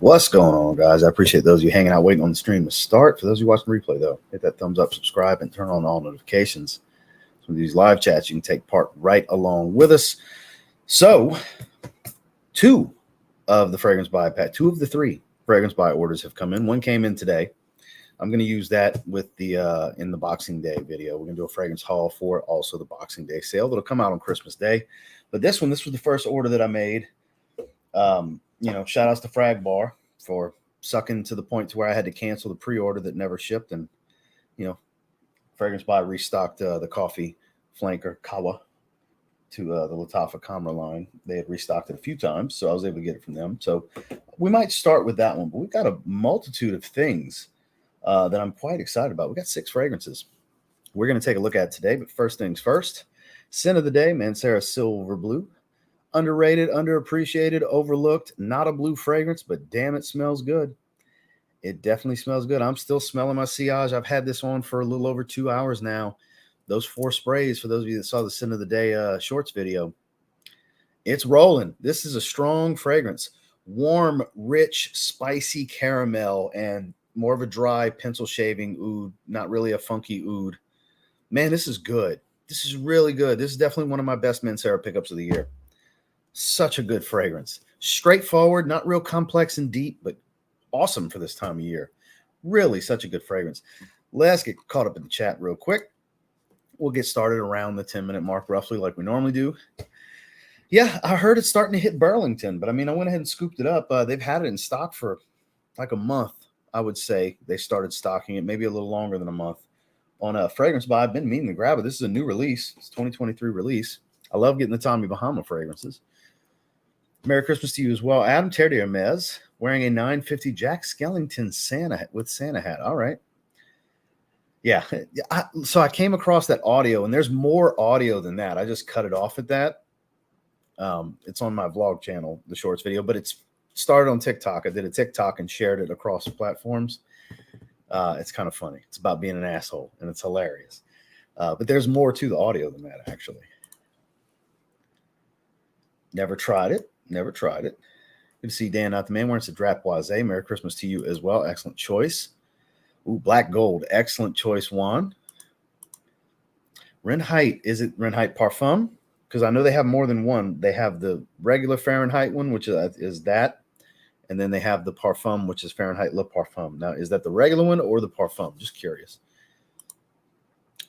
What's going on, guys? I appreciate those of you hanging out waiting on the stream to start. For those of you watching the replay, though, hit that thumbs up, subscribe, and turn on all notifications. So these live chats, you can take part right along with us. So, two of the fragrance buy pack, two of the three fragrance buy orders have come in. One came in today. I'm going to use that with the in the Boxing Day video. We're going to do a fragrance haul for also the Boxing Day sale that'll come out on Christmas Day. But this was the first order that I made. Shout outs to Frag Bar for sucking to the point to where I had to cancel the pre-order that never shipped. And, Fragrance Buy restocked the coffee flanker Qawha to the Lattafa Khamrah line. They had restocked it a few times, so I was able to get it from them. So we might start with that one, but we've got a multitude of things that I'm quite excited about. We got 6 fragrances we're going to take a look at today, but first things first, scent of the day, Mancera Silver Blue. Underrated, underappreciated, overlooked, not a blue fragrance, but damn, it smells good. It definitely smells good. I'm still smelling my sillage. I've had this on for a little over 2 hours now. Those 4 sprays, for those of you that saw the scent of the day shorts video, it's rolling. This is a strong fragrance. Warm, rich, spicy caramel, and more of a dry pencil shaving oud, not really a funky oud. Man, this is good. This is really good. This is definitely one of my best Mancera pickups of the year. Such a good fragrance. Straightforward, not real complex and deep, but awesome for this time of year. Really such a good fragrance. Let's get caught up in the chat real quick. We'll get started around the 10-minute mark roughly like we normally do. Yeah, I heard it's starting to hit Burlington, but I went ahead and scooped it up. They've had it in stock for like a month, I would say. They started stocking it, maybe a little longer than a month. On a Fragrance Buy, I've been meaning to grab it. This is a new release. It's 2023 release. I love getting the Tommy Bahama fragrances. Merry Christmas to you as well. Adam Terdier-Mez wearing a 950 Jack Skellington Santa with Santa hat. All right. Yeah. So I came across that audio, and there's more audio than that. I just cut it off at that. It's on my vlog channel, the shorts video, but it's started on TikTok. I did a TikTok and shared it across platforms. It's kind of funny. It's about being an asshole, and it's hilarious. But there's more to the audio than that, actually. Never tried it. Never tried it. Good to see Dan, not the man, wearing some Drapoise. Merry Christmas to you as well. Excellent choice. Ooh, black gold. Excellent choice, Juan. Renheit. Is it Renheit Parfum? Because I know they have more than one. They have the regular Fahrenheit one, which is that. And then they have the Parfum, which is Fahrenheit Le Parfum. Now, is that the regular one or the Parfum? Just curious.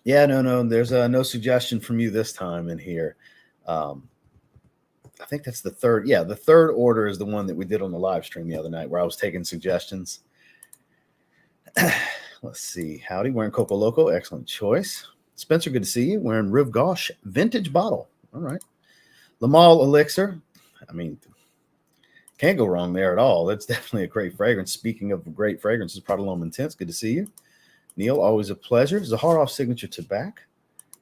Yeah, no. There's no suggestion from you this time in here. I think that's the third. Yeah, the third order is the one that we did on the live stream the other night where I was taking suggestions. Let's see. Howdy, wearing Coco Loco. Excellent choice. Spencer, good to see you. Wearing Riv Gauche vintage bottle. All right. Lamal Elixir. Can't go wrong there at all. That's definitely a great fragrance. Speaking of great fragrances, Prodalome Intense. Good to see you. Neil, always a pleasure. Zaharoff Signature Tobacco.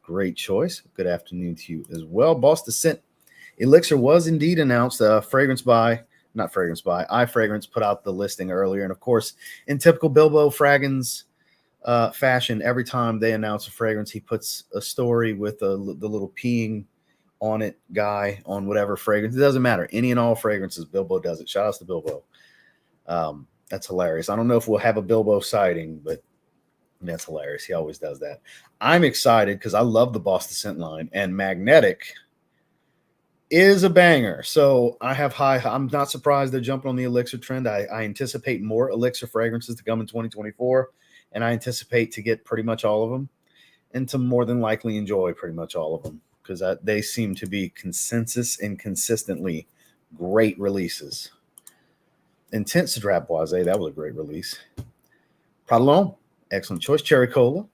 Great choice. Good afternoon to you as well. Boss Descent. Elixir was indeed announced. Fragrance Buy, not Fragrance Buy, iFragrance put out the listing earlier. And of course, in typical Bilbo Fraggins fashion, every time they announce a fragrance, he puts a story with the little peeing on it guy on whatever fragrance. It doesn't matter. Any and all fragrances, Bilbo does it. Shout out to Bilbo. That's hilarious. I don't know if we'll have a Bilbo sighting, but that's hilarious. He always does that. I'm excited because I love the Boss Descent line, and Magnetic is a banger. So I'm not surprised they're jumping on the Elixir trend. I anticipate more Elixir fragrances to come in 2024, and I anticipate to get pretty much all of them and to more than likely enjoy pretty much all of them because they seem to be consensus and consistently great releases. Intense Drapoise, that was a great release. Prodalome, excellent choice. Cherry Cola.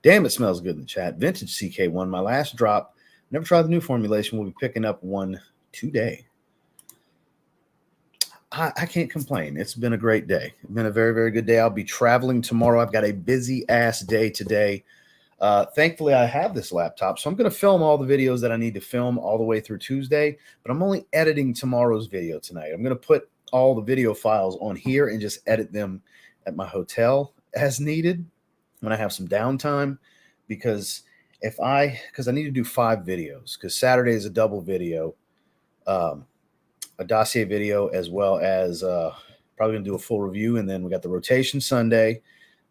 Damn, it smells good in the chat. Vintage CK1, my last drop. Never tried the new formulation. We'll be picking up one today. I can't complain. It's been a great day. It's been a very, very good day. I'll be traveling tomorrow. I've got a busy-ass day today. Thankfully, I have this laptop, so I'm going to film all the videos that I need to film all the way through Tuesday, but I'm only editing tomorrow's video tonight. I'm going to put all the video files on here and just edit them at my hotel as needed when I have some downtime because I need to do 5 videos because Saturday is a double video, a dossier video as well as Probably going to do a full review. And then we got the rotation Sunday.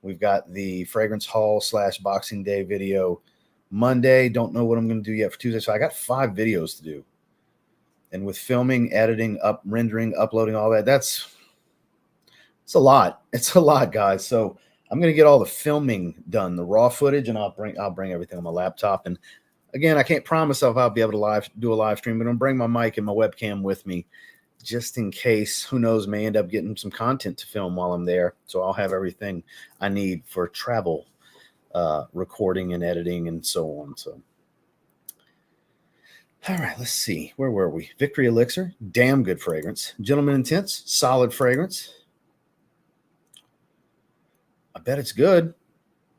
We've got the fragrance haul / Boxing Day video Monday. Don't know what I'm going to do yet for Tuesday. So I got 5 videos to do. And with filming, editing, rendering, uploading, all that, it's a lot. It's a lot, guys. So I'm going to get all the filming done, the raw footage, and I'll bring everything on my laptop. And again, I can't promise I'll be able to do a live stream, but I'm bring my mic and my webcam with me just in case. Who knows, may end up getting some content to film while I'm there. So I'll have everything I need for travel, recording and editing and so on. So, all right, let's see. Where were we? Victory Elixir, damn good fragrance. Gentleman Intense, solid fragrance. I bet it's good.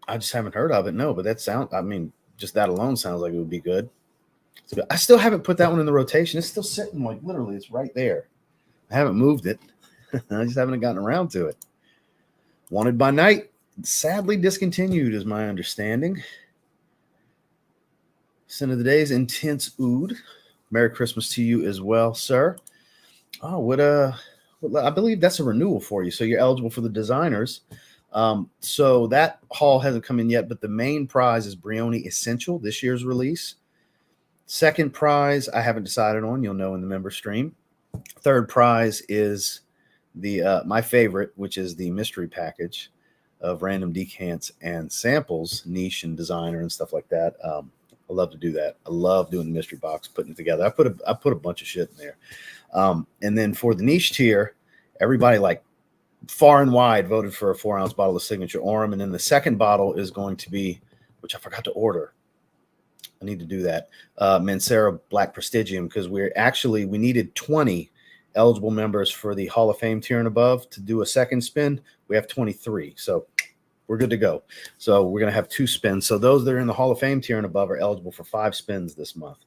I just haven't heard of it. No, but just that alone sounds like it would be good. I still haven't put that one in the rotation. It's still sitting, like, literally, it's right there. I haven't moved it. I just haven't gotten around to it. Wanted by Night, sadly discontinued, is my understanding. Scent of the day is Intense Oud. Merry Christmas to you as well, sir. Oh, I believe that's a renewal for you, so you're eligible for the designers. So that haul hasn't come in yet, but the main prize is Brioni Essential, this year's release. Second prize, I haven't decided on. You'll know in the member stream. Third prize is the my favorite, which is the mystery package of random decants and samples, niche and designer and stuff like that. I love to do that. I love doing the mystery box, putting it together. I put a bunch of shit in there. And then for the niche tier, everybody like far and wide voted for a 4-ounce bottle of Signature Aurum. And then the second bottle is going to be, which I forgot to order. I need to do that. Mancera Black Prestigium, because we needed 20 eligible members for the Hall of Fame tier and above to do a second spin. We have 23. So we're good to go. So we're going to have 2 spins. So those that are in the Hall of Fame tier and above are eligible for 5 spins this month.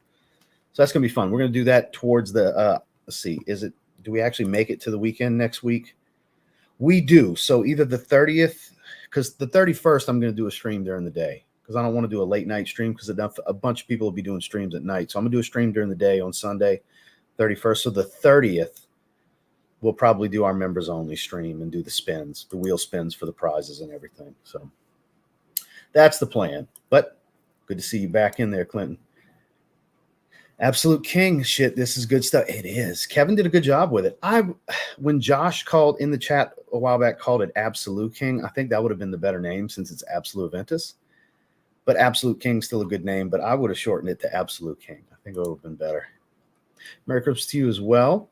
So that's going to be fun. We're going to do that towards the, let's see, do we actually make it to the weekend next week? We do. So either the 30th, because the 31st, I'm going to do a stream during the day because I don't want to do a late night stream because a bunch of people will be doing streams at night. So I'm going to do a stream during the day on Sunday, 31st. So the 30th, we'll probably do our members only stream and do the wheel spins for the prizes and everything. So that's the plan. But good to see you back in there, Clinton. Absolute King. Shit, this is good stuff. It is. Kevin did a good job with it. When Josh called in the chat a while back, called it Absolute King, I think that would have been the better name since it's Absolute Ventus. But Absolute King's still a good name, but I would have shortened it to Absolute King. I think it would have been better. Merry Christmas to you as well.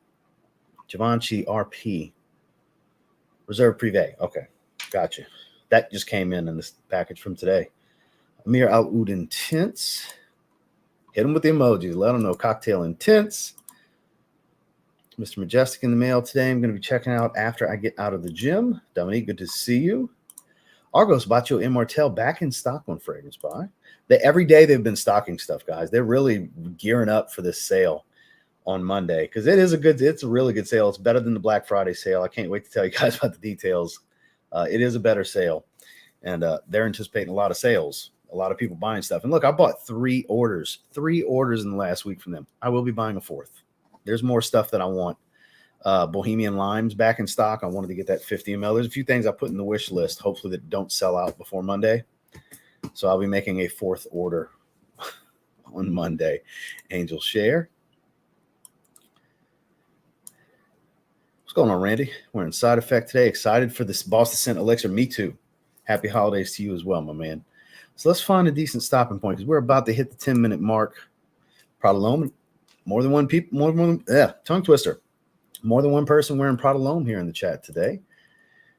Givenchy RP. Reserve Privé. Okay, gotcha. That just came in this package from today. Amir Aoud Intense. Hit them with the emojis. Let them know. Cocktail Intense. Mr. Majestic in the mail today. I'm going to be checking out after I get out of the gym. Dominique, good to see you. Argos Bacio Immortel back in stock on Fragrance Buy. Every day they've been stocking stuff, guys. They're really gearing up for this sale on Monday because it's a really good sale. It's better than the Black Friday sale. I can't wait to tell you guys about the details. It is a better sale, and they're anticipating a lot of sales. A lot of people buying stuff. And look, I bought 3 orders in the last week from them. I will be buying a 4th. There's more stuff that I want. Bohemian Limes back in stock. I wanted to get that 50 ml. There's a few things I put in the wish list, hopefully that don't sell out before Monday. So I'll be making a 4th order on Monday. Angel Share. What's going on, Randy? We're in Side Effect today. Excited for this Boston Scent Elixir. Me too. Happy holidays to you as well, my man. So let's find a decent stopping point because we're about to hit the 10-minute mark. Prodalome, tongue twister. More than one person wearing Prodalome here in the chat today.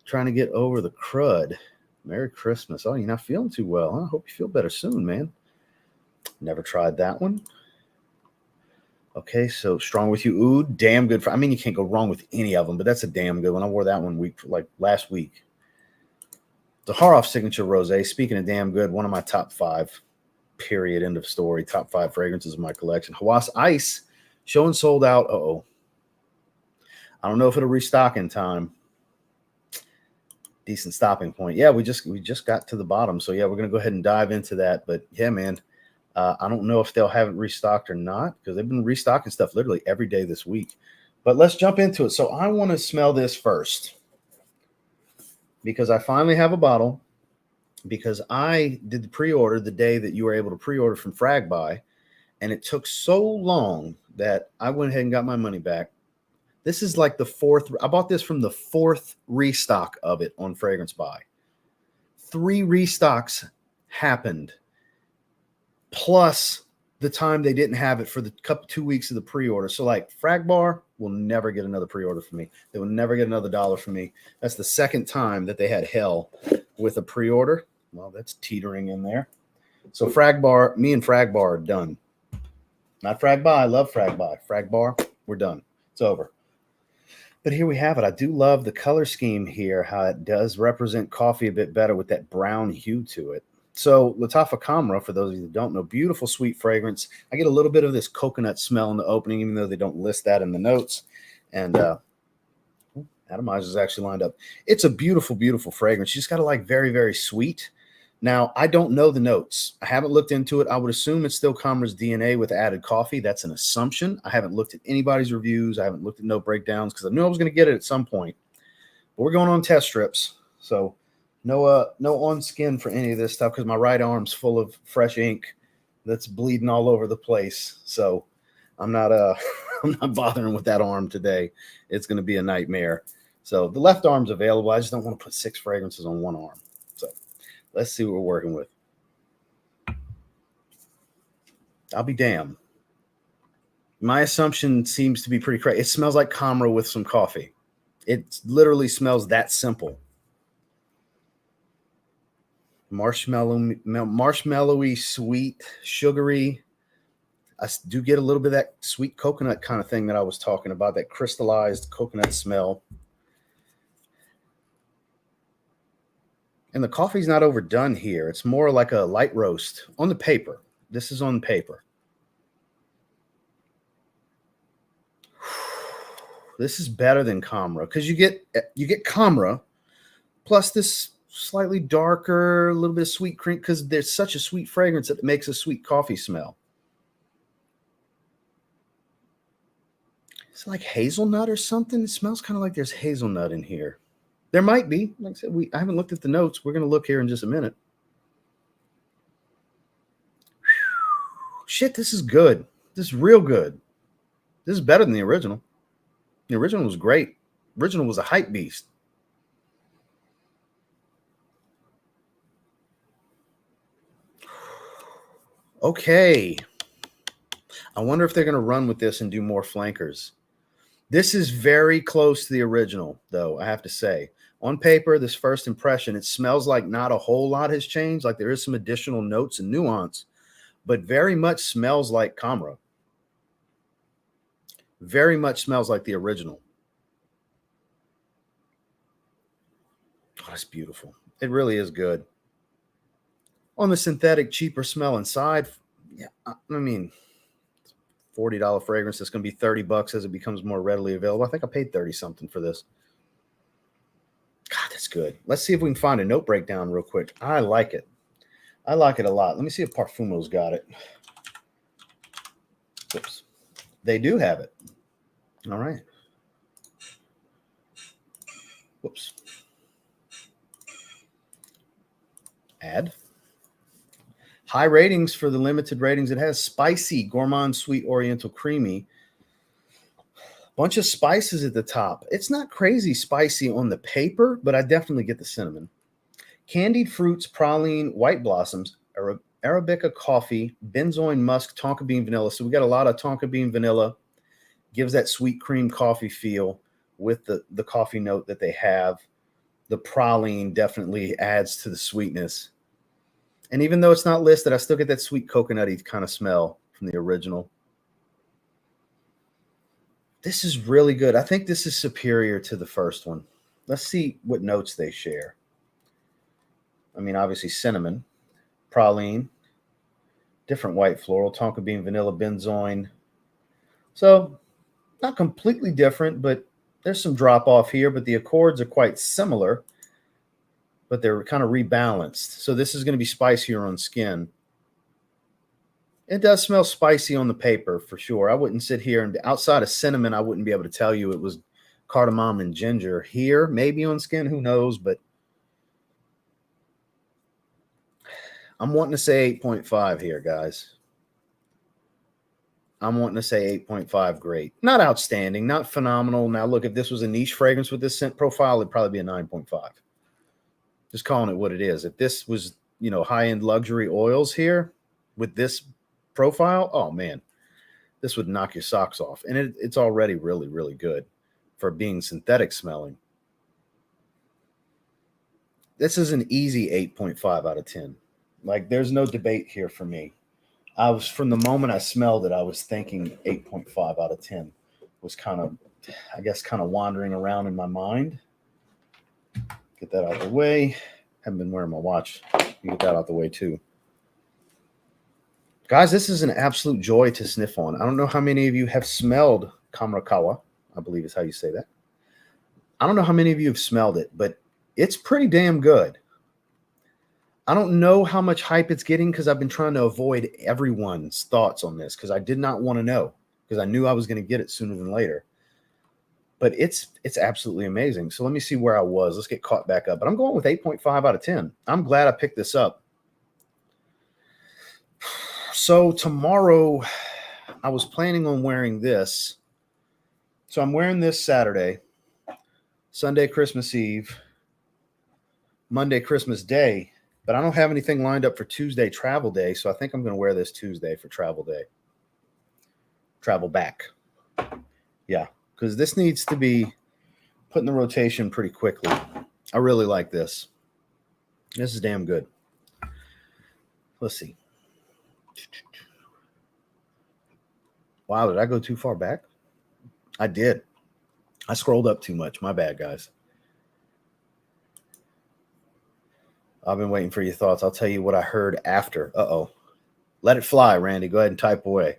Trying to get over the crud. Merry Christmas. Oh, you're not feeling too well, huh? I hope you feel better soon, man. Never tried that one. Okay, so Strong With You Oud. Damn good. You can't go wrong with any of them, but that's a damn good one. I wore that one last week. Zaharoff Signature Rosé. Speaking of damn good, one of my top 5, period, end of story. Top 5 fragrances in my collection. Hawas Ice, showing sold out. Uh-oh. I don't know if it'll restock in time. Decent stopping point. Yeah, we just got to the bottom. So, yeah, we're going to go ahead and dive into that. But, yeah, man, I don't know if they'll have it restocked or not because they've been restocking stuff literally every day this week. But let's jump into it. So I want to smell this first. because I finally have a bottle, because I did the pre-order the day that you were able to pre-order from FragBuy, and it took so long that I went ahead and got my money back. This is like the fourth. I bought this from the fourth restock of it on Fragrance Buy. 3 restocks happened, plus the time they didn't have it for the 2 weeks of the pre-order. So like FragBar will never get another pre-order from me. They will never get another $1 from me. That's the second time that they had hell with a pre-order. Well, that's teetering in there. So FragBar, me and FragBar are done. Not FragBuy. I love FragBuy. FragBar, we're done. It's over. But here we have it. I do love the color scheme here, how it does represent coffee a bit better with that brown hue to it. So Lattafa Khamrah, for those of you that don't know, beautiful sweet fragrance. I get a little bit of this coconut smell in the opening, even though they don't list that in the notes. And atomizer's actually lined up. It's a beautiful, beautiful fragrance. You just got to like very, very sweet. Now, I don't know the notes. I haven't looked into it. I would assume it's still Khamrah's DNA with added coffee. That's an assumption. I haven't looked at anybody's reviews. I haven't looked at note breakdowns because I knew I was going to get it at some point. But we're going on test strips. So no on skin for any of this stuff because my right arm's full of fresh ink that's bleeding all over the place. So I'm not I'm not bothering with that arm today. It's going to be a nightmare. So the left arm's available. I just don't want to put 6 fragrances on one arm. So let's see what we're working with. I'll be damned. My assumption seems to be pretty correct. It smells like Khamrah with some coffee. It literally smells that simple. Marshmallowy, sweet, sugary. I do get a little bit of that sweet coconut kind of thing that I was talking about, that crystallized coconut smell. And the coffee's not overdone here. It's more like a light roast on the paper. This is on paper. This is better than Khamrah because you get Khamrah plus this slightly darker, a little bit of sweet cream because there's such a sweet fragrance that it makes a sweet coffee smell. It's like hazelnut or something. It smells kind of like there's hazelnut in here. There might be. Like I said, I haven't looked at the notes. We're going to look here in just a minute. Shit, this is good. This is real good. This is better than the original. The original was great. The original was a hype beast. Okay. I wonder if they're going to run with this and do more flankers. This is very close to the original, though, I have to say. On paper, this first impression, it smells like not a whole lot has changed. Like there is some additional notes and nuance, but very much smells like Khamrah. Very much smells like the original. Oh, that's beautiful. It really is good. On the synthetic, cheaper smell inside, yeah, I mean, $40 fragrance that's going to be $30 as it becomes more readily available. I think I paid 30 something for this. God, that's good. Let's see if we can find a note breakdown real quick. I like it. I like it a lot. Let me see if Parfumo's got it. Oops. They do have it. All right. Whoops. Add. High ratings for the limited ratings. It has spicy, gourmand, sweet, oriental, creamy. Bunch of spices at the top. It's not crazy spicy on the paper, but I definitely get the cinnamon. Candied fruits, praline, white blossoms, Arabica coffee, benzoin musk, tonka bean vanilla. So we got a lot of tonka bean vanilla. Gives that sweet cream coffee feel with the coffee note that they have. The praline definitely adds to the sweetness. And even though it's not listed, I still get that sweet coconutty kind of smell from the original. This is really good. I think this is superior to the first one. Let's see what notes they share. I mean, obviously cinnamon, praline, different white floral, tonka bean, vanilla, benzoin. So not completely different, but there's some drop off here, but the accords are quite similar, but they're kind of rebalanced. So this is going to be spicier on skin. It does smell spicy on the paper for sure. I wouldn't sit here and outside of cinnamon, I wouldn't be able to tell you it was cardamom and ginger. Here, maybe on skin, who knows, but I'm wanting to say 8.5 here, guys. I'm wanting to say 8.5 great. Not outstanding, not phenomenal. Now, look, if this was a niche fragrance with this scent profile, it'd probably be a 9.5. Just calling it what it is. If this was, you know, high-end luxury oils here with this profile, oh, man, this would knock your socks off. And it's already really, really good for being synthetic smelling. This is an easy 8.5 out of 10. Like, there's no debate here for me. I was, from the moment I smelled it, I was thinking 8.5 out of 10 was kind of, I guess, kind of wandering around in my mind. Get that out of the way. Haven't been wearing my watch. You get that out of the way too. Guys, this is an absolute joy to sniff on. I don't know how many of you have smelled Khamrah Qahwa, I believe is how you say that. I don't know how many of you have smelled it, but it's pretty damn good. I don't know how much hype it's getting because I've been trying to avoid everyone's thoughts on this because I did not want to know because I knew I was going to get it sooner than later. But it's absolutely amazing. So let me see where I was. Let's get caught back up. But I'm going with 8.5 out of 10. I'm glad I picked this up. So tomorrow, I was planning on wearing this. So I'm wearing this Saturday, Sunday, Christmas Eve, Monday, Christmas Day. But I don't have anything lined up for Tuesday, travel day. So I think I'm going to wear this Tuesday for travel day. Travel back. Yeah, because this needs to be put in the rotation pretty quickly. I really like this. This is damn good. Let's see. Wow, did I go too far back? I did. I scrolled up too much. My bad, guys. I've been waiting for your thoughts. I'll tell you what I heard after. Uh-oh. Let it fly, Randy. Go ahead and type away.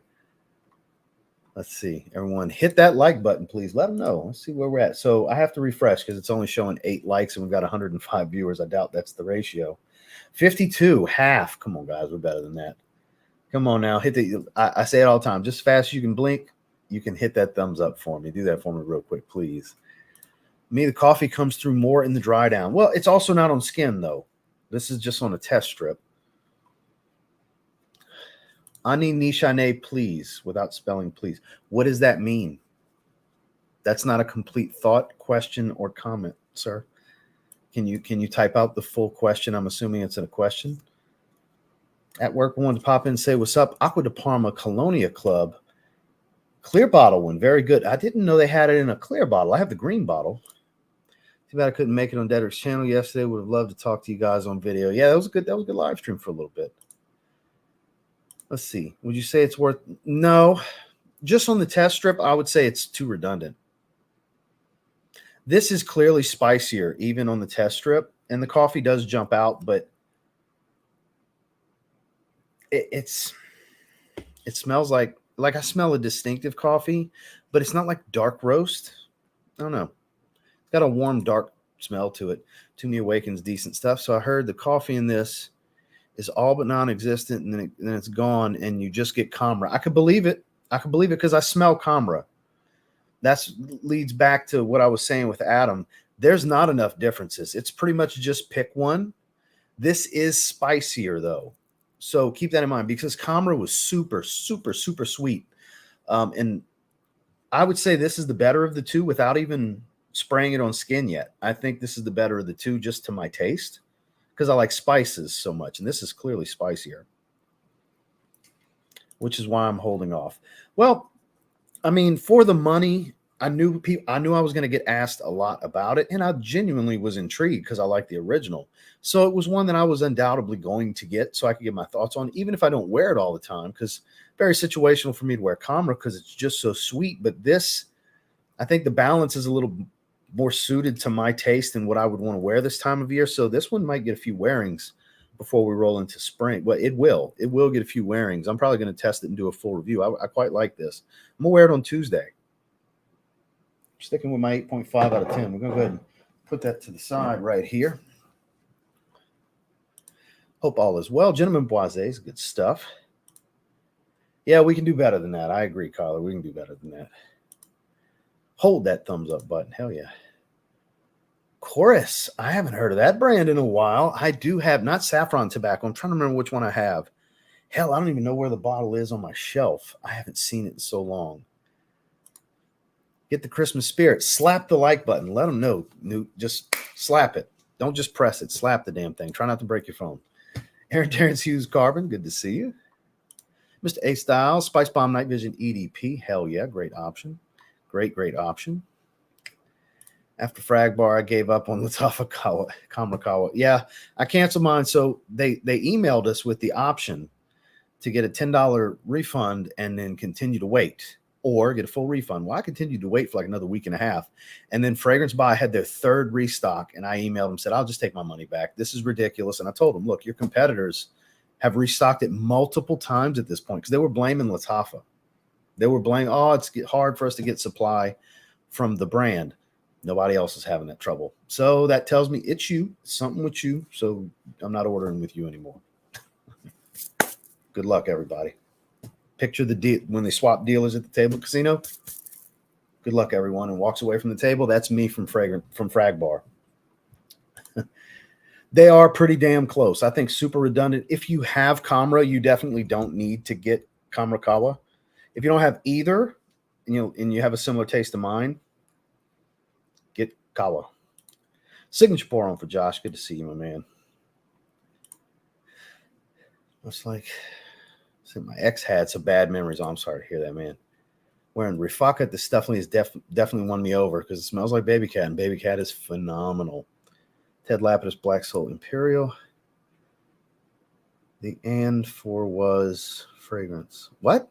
Let's see. Everyone, hit that like button, please. Let them know. Let's see where we're at. So I have to refresh because it's only showing 8 likes and we've got 105 viewers. I doubt that's the ratio. 52, half. Come on, guys. We're better than that. Come on now. Hit the. I say it all the time. Just fast as you can blink, you can hit that thumbs up for me. Do that for me real quick, please. Me, the coffee comes through more in the dry down. Well, it's also not on skin, though. This is just on a test strip. Ani Nishane, please, without spelling please. What does that mean? That's not a complete thought, question, or comment, sir. Can you type out the full question? I'm assuming it's in a question. At work, I wanted to pop in and say, what's up? Aqua de Parma Colonia Club. Clear bottle one. Very good. I didn't know they had it in a clear bottle. I have the green bottle. Too bad I couldn't make it on Dedrick's channel yesterday. Would have loved to talk to you guys on video. Yeah, that was a good live stream for a little bit. Let's see. Would you say it's worth? No. Just on the test strip, I would say it's too redundant. This is clearly spicier, even on the test strip. And the coffee does jump out, but it smells like I smell a distinctive coffee, but it's not like dark roast. I don't know. It's got a warm, dark smell to it. To me, awakens decent stuff. So I heard the coffee in this is all but non-existent, and then it's gone, and you just get Khamrah. I could believe it. I could believe it because I smell Khamrah. That leads back to what I was saying with Adam. There's not enough differences. It's pretty much just pick one. This is spicier, though. So keep that in mind because Khamrah was super, super, super sweet. And I would say this is the better of the two without even spraying it on skin yet. I think this is the better of the two just to my taste because I like spices so much. And this is clearly spicier, which is why I'm holding off. Well, I mean, for the money, I knew I was going to get asked a lot about it, and I genuinely was intrigued because I like the original. So it was one that I was undoubtedly going to get so I could get my thoughts on, even if I don't wear it all the time, because very situational for me to wear Khamrah because it's just so sweet. But this, I think the balance is a little more suited to my taste and what I would want to wear this time of year. So this one might get a few wearings before we roll into spring. But it will get a few wearings. I'm probably going to test it and do a full review. I quite like this. I'm going to wear it on Tuesday. Sticking with my 8.5 out of 10. We're going to go ahead and put that to the side right here. Hope all is well. Gentleman Boises, good stuff. Yeah, we can do better than that. I agree, Carla. We can do better than that. Hold that thumbs up button. Hell yeah. Chorus. I haven't heard of that brand in a while. I do have, not saffron tobacco. I'm trying to remember which one I have. Hell, I don't even know where the bottle is on my shelf. I haven't seen it in so long. Get the Christmas spirit. Slap the like button. Let them know, Newt. Just slap it. Don't just press it. Slap the damn thing. Try not to break your phone. Aaron Terrence Hughes Carbon. Good to see you. Mr. A Styles. Spice Bomb Night Vision EDP. Hell yeah. Great option. Great option. After Frag Bar, I gave up on Lattafa Khamrah Qahwa. Yeah, I canceled mine. So they emailed us with the option to get a $10 refund and then continue to wait or get a full refund. Well, I continued to wait for like another week and a half. And then Fragrance Buy had their third restock, and I emailed them, said, I'll just take my money back. This is ridiculous. And I told them, look, your competitors have restocked it multiple times at this point because they were blaming Lattafa. They were blaming, it's hard for us to get supply from the brand. Nobody else is having that trouble. So that tells me it's you, something with you. So I'm not ordering with you anymore. Good luck, everybody. Picture the deal when they swap dealers at the table casino. Good luck, everyone. And walks away from the table. That's me from Frag Bar. They are pretty damn close. I think super redundant. If you have Khamrah, you definitely don't need to get Qahwa Qahwa. If you don't have either, and you have a similar taste to mine, get Qahwa. Signature pour on for Josh. Good to see you, my man. Looks like my ex had some bad memories. Oh, I'm sorry to hear that, man. Wearing Rifaka, this definitely won me over because it smells like Baby Cat, and Baby Cat is phenomenal. Ted Lapidus Black Soul Imperial. The and for was fragrance. What?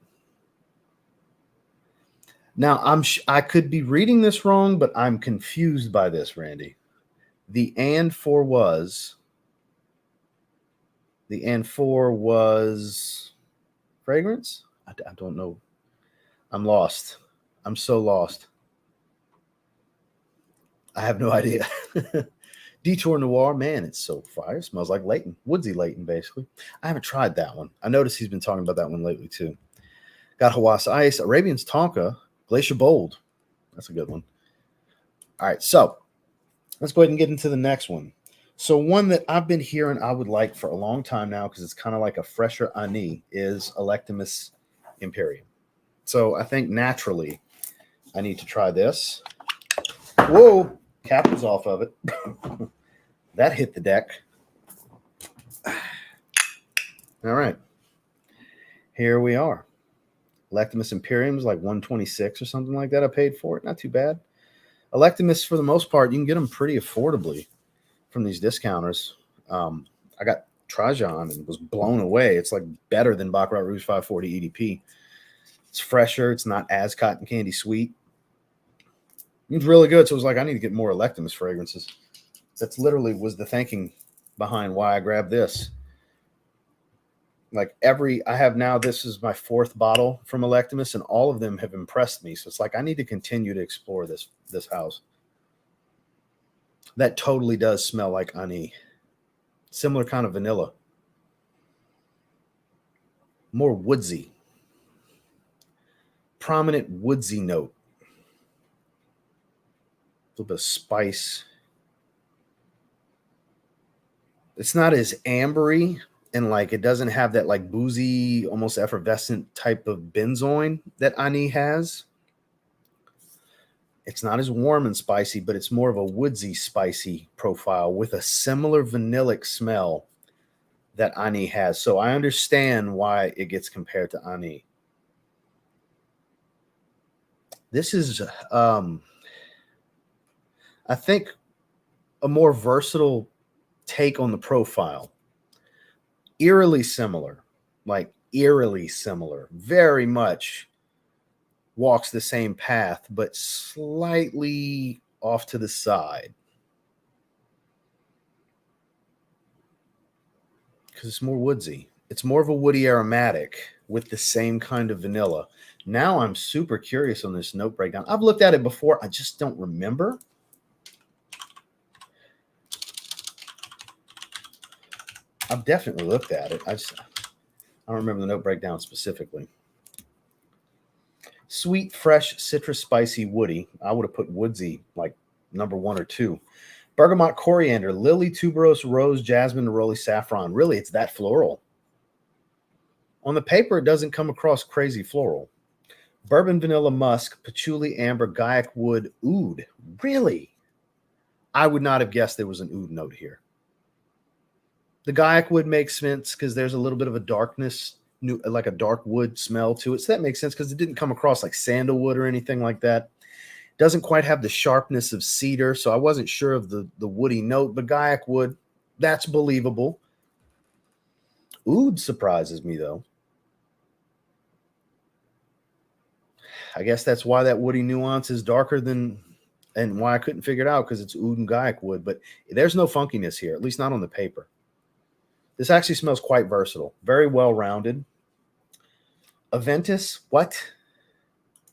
Now, I could be reading this wrong, but I'm confused by this, Randy. The and for was fragrance? I don't know. I'm lost. I'm so lost. I have no idea. Detour Noir, man, it's so fire. Smells like Leighton. Woodsy Leighton, basically. I haven't tried that one. I noticed he's been talking about that one lately, too. Got Hawassa Ice, Arabian's Tonka, Glacier Bold. That's a good one. All right, so let's go ahead and get into the next one. So one that I've been hearing I would like for a long time now because it's kind of like a fresher ani is Electimuss Imperium. So I think naturally I need to try this. Whoa, cap was off of it. That hit the deck. All right. Here we are. Electimuss Imperium is like $126 or something like that. I paid for it. Not too bad. Electimuss, for the most part, you can get them pretty affordably from these discounters. I got Trajan and was blown away. It's like better than Baccarat Rouge 540 EDP. It's fresher. It's not as cotton candy sweet. It's really good. So it was like, I need to get more Electimuss fragrances. That's literally was the thinking behind why I grabbed this. Like I have now, this is my fourth bottle from Electimuss, and all of them have impressed me. So it's like, I need to continue to explore this house. That totally does smell like ani. Similar kind of vanilla. More woodsy. Prominent woodsy note. A little bit of spice. It's not as ambery, and like it doesn't have that like boozy, almost effervescent type of benzoin that ani has. It's not as warm and spicy, but it's more of a woodsy, spicy profile with a similar vanillic smell that ani has. So I understand why it gets compared to ani. This is, I think, a more versatile take on the profile. Eerily similar, very much walks the same path, but slightly off to the side. Because it's more woodsy. It's more of a woody aromatic with the same kind of vanilla. Now I'm super curious on this note breakdown. I've looked at it before. I just don't remember. I've definitely looked at it. I don't remember the note breakdown specifically. Sweet, fresh, citrus, spicy, woody. I would have put woodsy like number 1 or 2. Bergamot coriander, lily, tuberose, rose, jasmine, neroli, saffron. Really, it's that floral. On the paper, it doesn't come across crazy floral. Bourbon, vanilla, musk, patchouli, amber, guaiac wood, oud. Really? I would not have guessed there was an oud note here. The guaiac wood makes sense because there's a little bit of a darkness, like a dark wood smell to it. So that makes sense because it didn't come across like sandalwood or anything like that. Doesn't quite have the sharpness of cedar, so I wasn't sure of the woody note, but guaiac wood, that's believable. Oud surprises me, though. I guess that's why that woody nuance is darker than, and why I couldn't figure it out, because it's oud and guaiac wood, but there's no funkiness here, at least not on the paper. This actually smells quite versatile, very well-rounded. Aventus, what?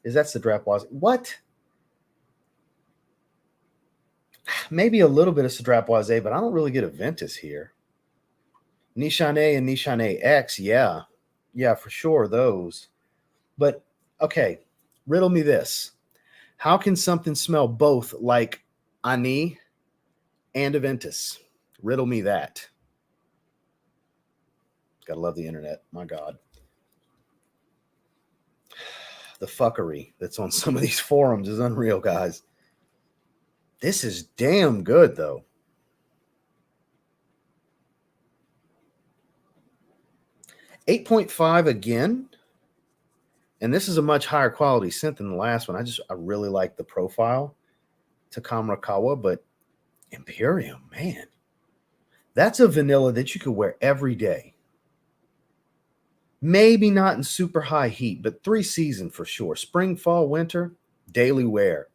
Is that Sidrapwaz? What? Maybe a little bit of Sidrapwaz, but I don't really get Aventus here. Nishane and Nishane X, yeah. Yeah, for sure, those. But, okay, riddle me this. How can something smell both like Ani and Aventus? Riddle me that. Gotta love the internet. My God. The fuckery that's on some of these forums is unreal, guys. This is damn good, though. .5 again. And this is a much higher quality scent than the last one. I really like the profile to Khamrah Qahwa, but Imperium, man. That's a vanilla that you could wear every day. Maybe not in super high heat, but 3 season for sure. Spring, fall, winter, daily wear.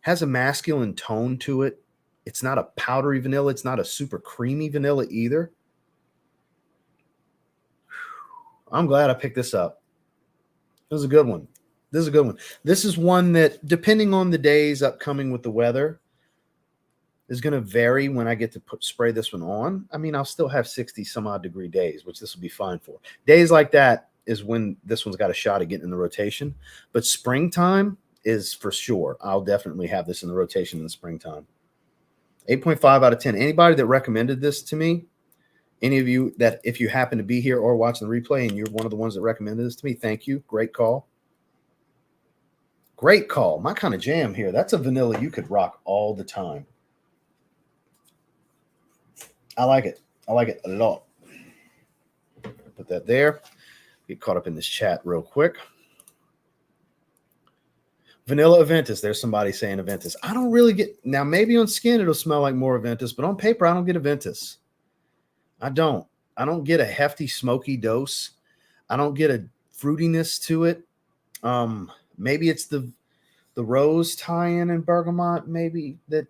Has a masculine tone to it. It's not a powdery vanilla. It's not a super creamy vanilla either. I'm glad I picked this up. This is a good one. This is a good one. This is one that, depending on the days upcoming with the weather, is going to vary when I get to spray this one on. I mean, I'll still have 60 some odd degree days, which this will be fine for. Days like that is when this one's got a shot at getting in the rotation. But springtime is for sure. I'll definitely have this in the rotation in the springtime. 8.5 out of 10. Anybody that recommended this to me, any of you that, if you happen to be here or watching the replay and you're one of the ones that recommended this to me, thank you. Great call. Great call. My kind of jam here. That's a vanilla you could rock all the time. I like it. I like it a lot. Put that there. Get caught up in this chat real quick. Vanilla Aventus. There's somebody saying Aventus. I don't really get, now maybe on skin it'll smell like more Aventus, but on paper I don't get Aventus. I don't get a hefty smoky dose. I don't get a fruitiness to it. Maybe it's the rose tie-in and bergamot maybe that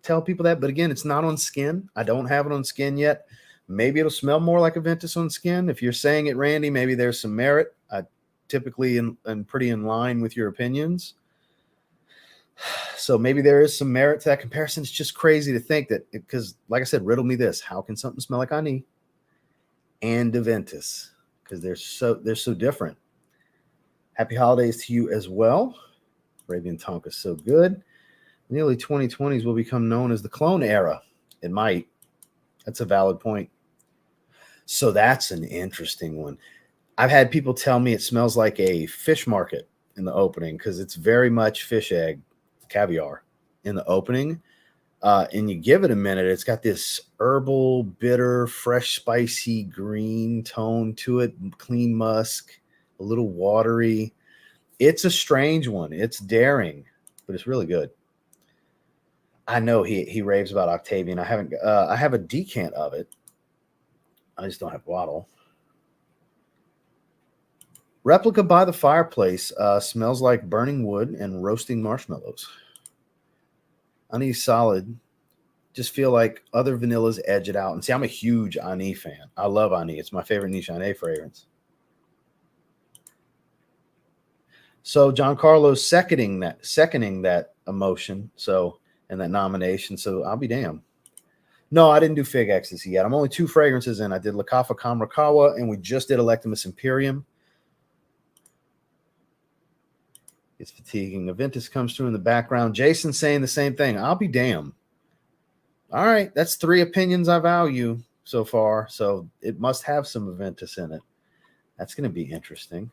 tell people that, but again, it's not on skin. I don't have it on skin yet. Maybe it'll smell more like Aventus on skin. If you're saying it, Randy, maybe there's some merit. I typically am pretty in line with your opinions. So maybe there is some merit to that comparison. It's just crazy to think that, because like I said, riddle me this. How can something smell like Ani and Aventus? Because they're so different. Happy holidays to you as well. Arabian Tonka, so good. In the early 2020s will become known as the clone era. It might. That's a valid point. So that's an interesting one. I've had people tell me it smells like a fish market in the opening because it's very much fish egg, caviar in the opening. And you give it a minute, it's got this herbal, bitter, fresh, spicy green tone to it, clean musk, a little watery. It's a strange one. It's daring, but it's really good. I know he raves about Octavian. I have a decant of it. I just don't have bottle. Replica by the fireplace smells like burning wood and roasting marshmallows. Ani solid. Just feel like other vanillas edge it out. And see, I'm a huge Ani fan. I love Ani. It's my favorite Nishane fragrance. So Giancarlo's seconding that emotion. So, and that nomination. So I'll be damned. No, I didn't do Fig Ecstasy yet. I'm only 2 fragrances in. I did Lattafa Khamrah Qahwa, and we just did Electimuss Imperium. It's fatiguing. Aventus comes through in the background. Jason saying the same thing. I'll be damned. All right, that's 3 opinions I value so far. So it must have some Aventus in it. That's going to be interesting.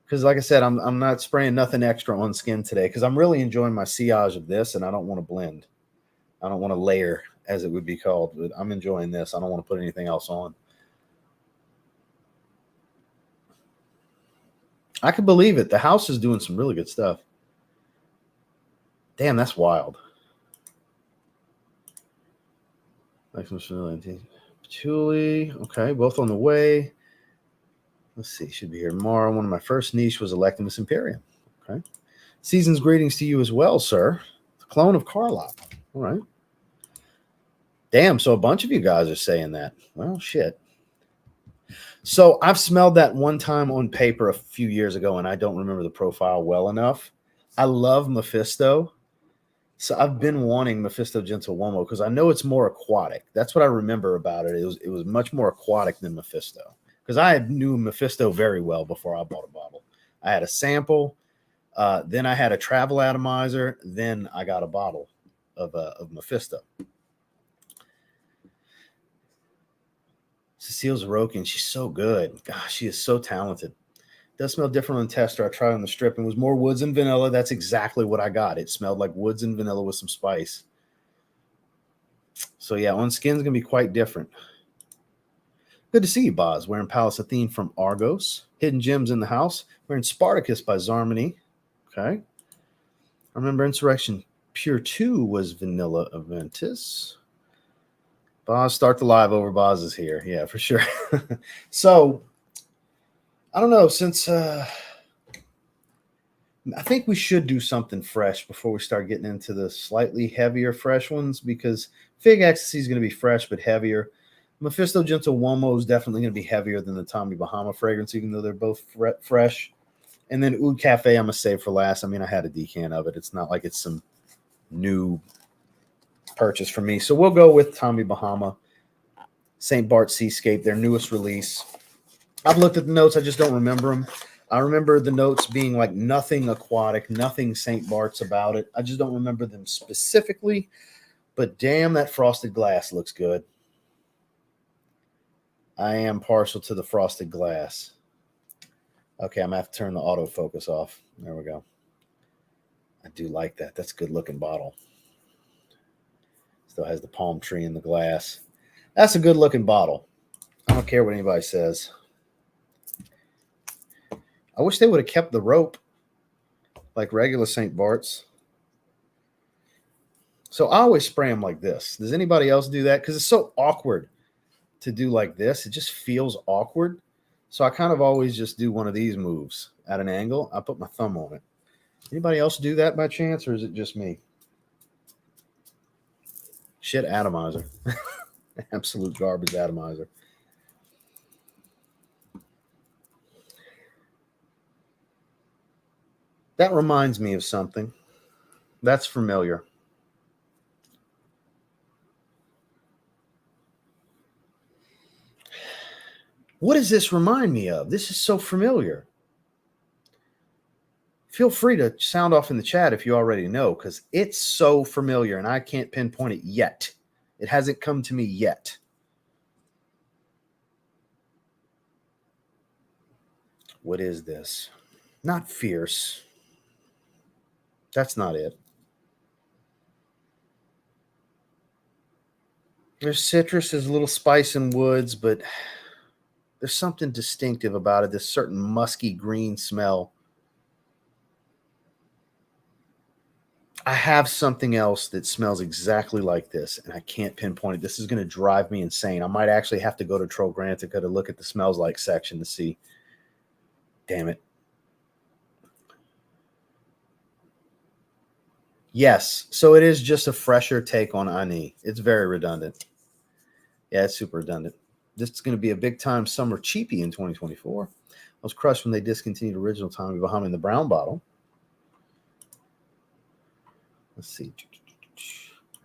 Because like I said, I'm not spraying nothing extra on skin today because I'm really enjoying my sillage of this, and I don't want to blend. I don't want to layer, as it would be called. But I'm enjoying this. I don't want to put anything else on. I can believe it. The house is doing some really good stuff. Damn, that's wild. Patchouli. Okay, both on the way. Let's see. Should be here tomorrow. One of my first niche was Electimuss Imperium. Okay. Season's greetings to you as well, sir. The clone of Carlock. All right. Damn, so a bunch of you guys are saying that. Well, shit. So I've smelled that one time on paper a few years ago, and I don't remember the profile well enough. I love Mefisto. So I've been wanting Mefisto Gentliuomo because I know it's more aquatic. That's what I remember about it. It was much more aquatic than Mefisto because I knew Mefisto very well before I bought a bottle. I had a sample, then I had a travel atomizer, then I got a bottle of Mefisto. Cecile Zarokian, she's so good. Gosh, she is so talented. Does smell different on the tester. I tried on the strip and was more woods and vanilla. That's exactly what I got. It smelled like woods and vanilla with some spice. So yeah, on skin's gonna be quite different. Good to see you, Boz. Wearing Palace Athene from Argos. Hidden Gems in the house. Wearing Spartacus by Zarmony. Okay. I remember Insurrection Pure 2 was Vanilla Aventus. Boz, start the live over. Boz is here. Yeah, for sure. So I don't know, since I think we should do something fresh before we start getting into the slightly heavier fresh ones, because Fig Ecstasy is going to be fresh but heavier. Mefisto Gentliuomo is definitely going to be heavier than the Tommy Bahama fragrance, even though they're both fresh. And then Oud Cafe, I'm going to save for last. I mean, I had a decan of it. It's not like it's some new purchase for me. So we'll go with Tommy Bahama, St. Barts Seascape, their newest release. I've looked at the notes. I just don't remember them. I remember the notes being like nothing aquatic, nothing St. Bart's about it. I just don't remember them specifically. But damn, that frosted glass looks good. I am partial to the frosted glass. Okay, I'm going to have to turn the autofocus off. There we go. I do like that. That's a good looking bottle. Still has the palm tree in the glass. That's a good looking bottle. I don't care what anybody says. I wish they would have kept the rope like regular St. Bart's. So I always spray them like this. Does anybody else do that? Because it's so awkward to do like this. It just feels awkward. So I kind of always just do one of these moves at an angle. I put my thumb on it. Anybody else do that by chance, or is it just me? Shit atomizer. Absolute garbage atomizer. That reminds me of something. That's familiar. What does this remind me of? This is so familiar. Feel free to sound off in the chat if you already know, because it's so familiar and I can't pinpoint it yet. It hasn't come to me yet. What is this? Not fierce. That's not it. There's citrus, there's a little spice and woods, but there's something distinctive about it. This certain musky green smell. I have something else that smells exactly like this, and I can't pinpoint it. This is going to drive me insane. I might actually have to go to Trograntica to look at the smells like section to see. Damn it. Yes, so it is just a fresher take on Ani. It's very redundant. Yeah, it's super redundant. This is going to be a big-time summer cheapie in 2024. I was crushed when they discontinued original Tommy Bahama in the brown bottle. Let's see.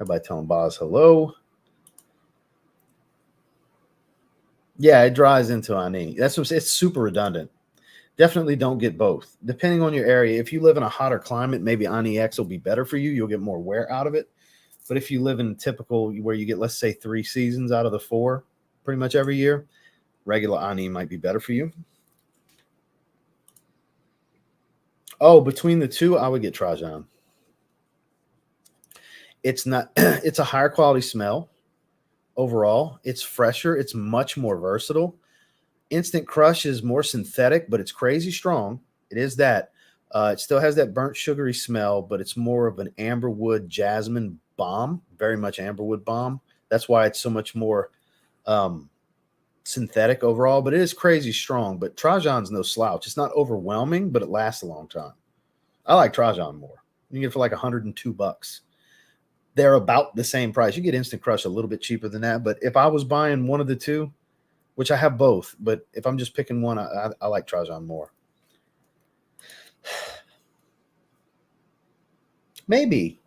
Everybody telling Boz hello. Yeah, it dries into Ani. That's what it's super redundant. Definitely don't get both. Depending on your area, if you live in a hotter climate, maybe Ani X will be better for you. You'll get more wear out of it. But if you live in typical where you get, let's say, 3 seasons out of the 4 pretty much every year, regular Ani might be better for you. Oh, between the two, I would get Trajan. It's not. It's a higher quality smell overall. It's fresher. It's much more versatile. Instant Crush is more synthetic, but it's crazy strong. It is that. It still has that burnt sugary smell, but it's more of an amberwood jasmine bomb, very much amberwood bomb. That's why it's so much more synthetic overall, but it is crazy strong. But Trajan's no slouch. It's not overwhelming, but it lasts a long time. I like Trajan more. You get it for like $102. They're about the same price. You get Instant Crush a little bit cheaper than that, but if I was buying one of the two, which I have both, but if I'm just picking one, I like Trajan more. Maybe,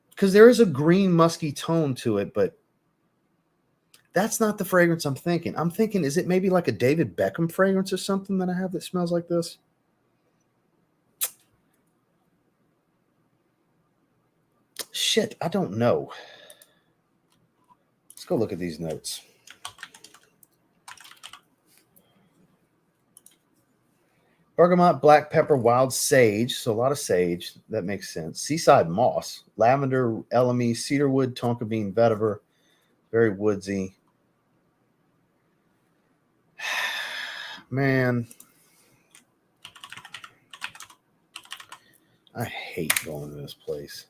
because there is a green musky tone to it, but that's not the fragrance I'm thinking. I'm thinking, is it maybe like a David Beckham fragrance or something that I have that smells like this? Shit, I don't know. Let's go look at these notes. Bergamot, black pepper, wild sage. So a lot of sage. That makes sense. Seaside moss, lavender, elemi, cedarwood, tonka bean, vetiver. Very woodsy. Man, I hate going to this place.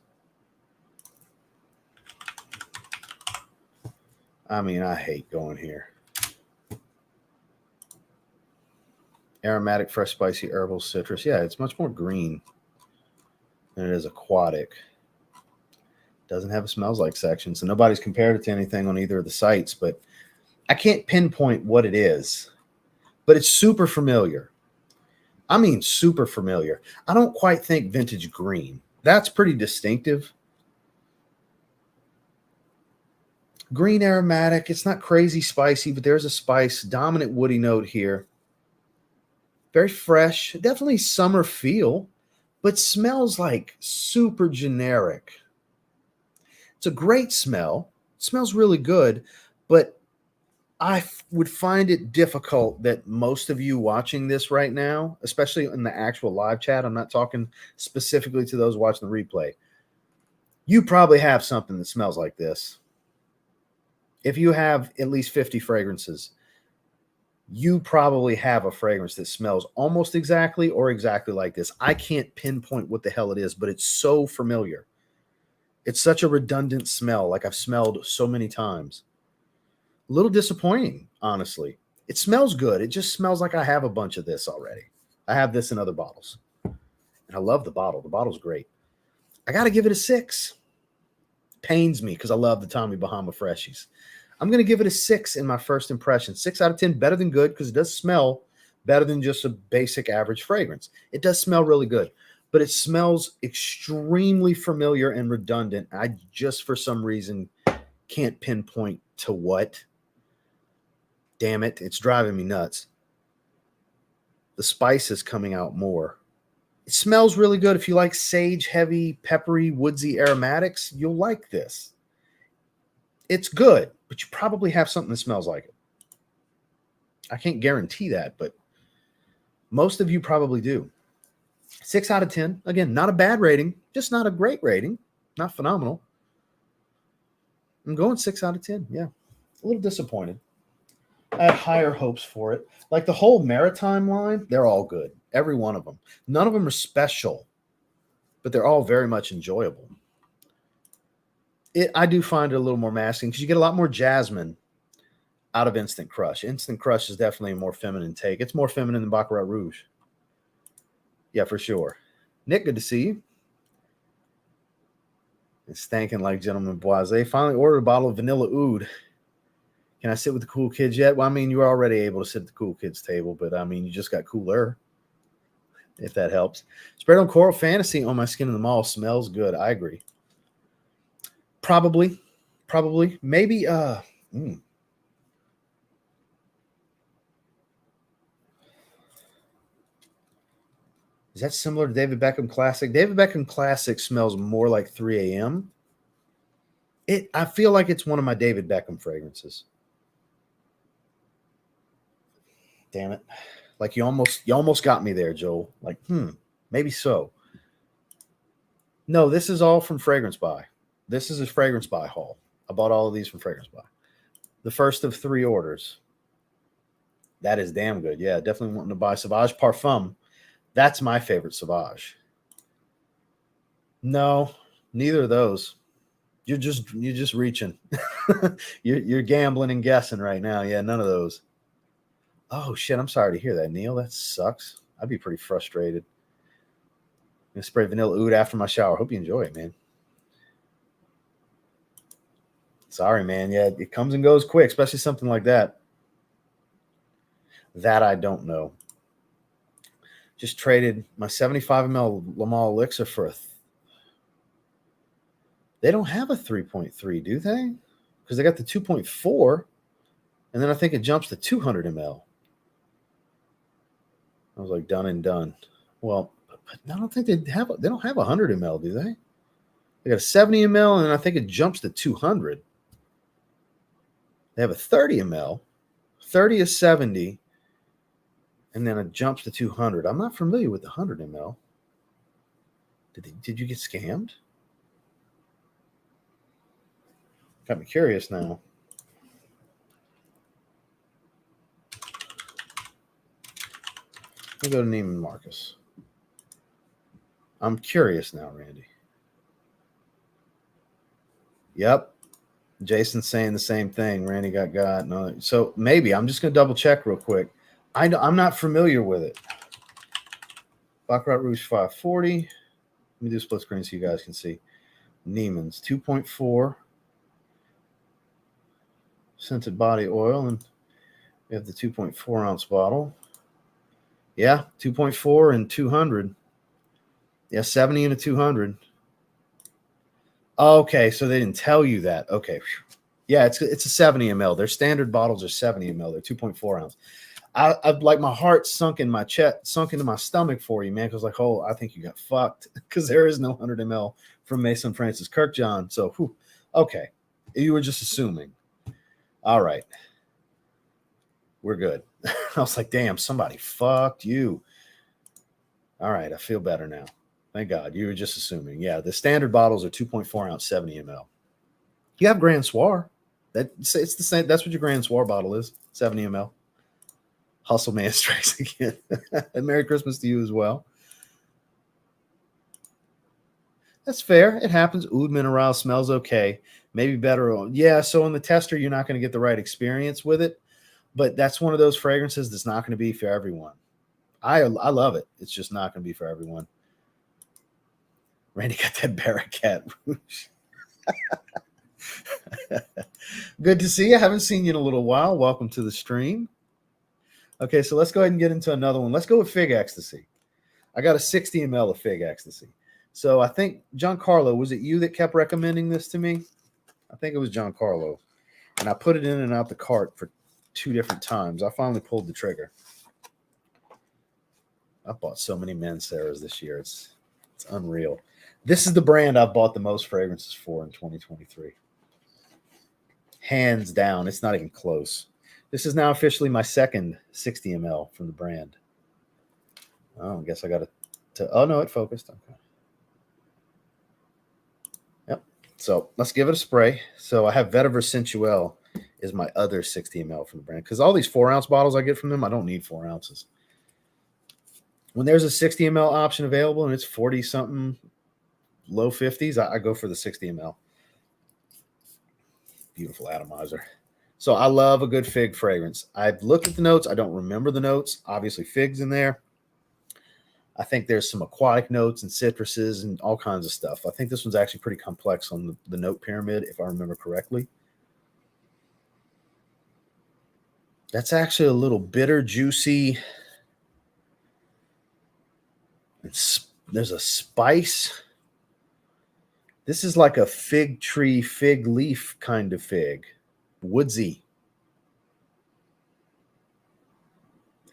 I mean, I hate going here. Aromatic, fresh, spicy, herbal, citrus. Yeah, it's much more green than it is aquatic. Doesn't have a smells like section, so nobody's compared it to anything on either of the sites, but I can't pinpoint what it is, but it's super familiar. I mean, super familiar. I don't quite think vintage green. That's pretty distinctive. Green aromatic. It's not crazy spicy, but there's a spice, dominant woody note here. Very fresh, definitely summer feel, but smells like super generic. It's a great smell. It smells really good, but I would find it difficult that most of you watching this right now, especially in the actual live chat, I'm not talking specifically to those watching the replay, you probably have something that smells like this. If you have at least 50 fragrances, you probably have a fragrance that smells almost exactly or exactly like this. I can't pinpoint what the hell it is, but it's so familiar. It's such a redundant smell, like I've smelled so many times. A little disappointing, honestly. It smells good. It just smells like I have a bunch of this already. I have this in other bottles. And I love the bottle. The bottle's great. I got to give it a 6. Pains me because I love the Tommy Bahama Freshies. I'm going to give it a 6 in my first impression. 6 out of 10, better than good, because it does smell better than just a basic average fragrance. It does smell really good, but it smells extremely familiar and redundant. I just, for some reason, can't pinpoint to what. Damn it, it's driving me nuts. The spice is coming out more. It smells really good. If you like sage, heavy, peppery, woodsy aromatics, you'll like this. It's good, but you probably have something that smells like it. I can't guarantee that, but most of you probably do. 6 out of 10. Again, not a bad rating, just not a great rating. Not phenomenal. I'm going 6 out of 10. Yeah. A little disappointed. I had higher hopes for it. Like the whole Maritime line, they're all good. Every one of them. None of them are special, but they're all very much enjoyable. I do find it a little more masculine because you get a lot more jasmine out of Instant Crush. Instant Crush is definitely a more feminine take. It's more feminine than Baccarat Rouge. Yeah, for sure. Nick, good to see you. It's stanking like Gentleman Boise. Finally ordered a bottle of vanilla oud. Can I sit with the cool kids yet? Well, I mean, you're already able to sit at the cool kids table, but I mean, you just got cooler, if that helps. Spread on Coral Fantasy on my skin in the mall. Smells good. I agree. Probably. Maybe, Is that similar to David Beckham Classic? David Beckham Classic smells more like 3 a.m. I feel like it's one of my David Beckham fragrances. Damn it. Like you almost got me there, Joel. Like, maybe so. No, this is all from Fragrance Buy. This is a Fragrance Buy haul. I bought all of these from Fragrance Buy. The first of 3 orders. That is damn good. Yeah, definitely wanting to buy Sauvage Parfum. That's my favorite Sauvage. No, neither of those. You're just reaching. you're gambling and guessing right now. Yeah, none of those. Oh shit, I'm sorry to hear that, Neil. That sucks. I'd be pretty frustrated. I'm gonna spray vanilla oud after my shower. Hope you enjoy it, man. Sorry, man. Yeah, it comes and goes quick, especially something like that. That I don't know. Just traded my 75 ml Lamal Elixir for a. They don't have a 3.3, do they? Because they got the 2.4, and then I think it jumps to 200 ml. I was like, done and done. Well, but I don't think they don't have 100 ml, do they? They got a 70 ml, and I think it jumps to 200. They have a 30 ml. 30 is 70, and then it jumps to 200. I'm not familiar with the 100 ml. Did you get scammed? Got me curious now. We'll go to Neiman Marcus. I'm curious now, Randy. Yep. Jason's saying the same thing. Randy got. No. So maybe. I'm just going to double check real quick. I'm not familiar with it. Baccarat Rouge 540. Let me do a split screen so you guys can see. Neiman's 2.4. Scented body oil. And we have the 2.4 ounce bottle. Yeah, 2.4 and 200. Yeah, 70 and a 200. Okay, so they didn't tell you that. Okay. Yeah, it's a 70 ml. Their standard bottles are 70 ml. They're 2.4 ounce. I've like my heart sunk in my chest, sunk into my stomach for you, man. Because like, oh, I think you got fucked because there is no 100 ml from Mason Francis Kirkjohn. So, okay, you were just assuming. All right, we're good. I was like, damn, somebody fucked you. All right, I feel better now. Thank God. You were just assuming. Yeah, the standard bottles are 2.4 ounce, 70 ml. You have Grand Soir. It's the same. That's what your Grand Soir bottle is, 70 ml. Hustle Man strikes again. And Merry Christmas to you as well. That's fair. It happens. Oud Mineral smells okay. Maybe better. Yeah, so in the tester, you're not going to get the right experience with it. But that's one of those fragrances that's not going to be for everyone. I love it. It's just not going to be for everyone. Randy got that Barracat Rouge. Good to see you. I haven't seen you in a little while. Welcome to the stream. Okay, so let's go ahead and get into another one. Let's go with Fig Ecstasy. I got a 60 ml of Fig Ecstasy. So I think, Giancarlo, was it you that kept recommending this to me? I think it was Giancarlo. And I put it in and out the cart for 2 different times. I finally pulled the trigger. I bought so many Manceras this year. It's unreal. This is the brand I've bought the most fragrances for in 2023. Hands down. It's not even close. This is now officially my second 60 ml from the brand. Oh, I guess I got to. Oh, no, it focused. Okay. Yep. So let's give it a spray. So I have Vetiver Sensuel is my other 60 ml from the brand. Because all these 4 ounce bottles I get from them, I don't need 4 ounces. When there's a 60 ml option available and it's 40 something, low 50s, I go for the 60 ml. Beautiful atomizer. So I love a good fig fragrance. I've looked at the notes. I don't remember the notes. Obviously, figs in there. I think there's some aquatic notes and citruses and all kinds of stuff. I think this one's actually pretty complex on the note pyramid, if I remember correctly. That's actually a little bitter, juicy. There's a spice. This is like a fig tree, fig leaf kind of fig. Woodsy.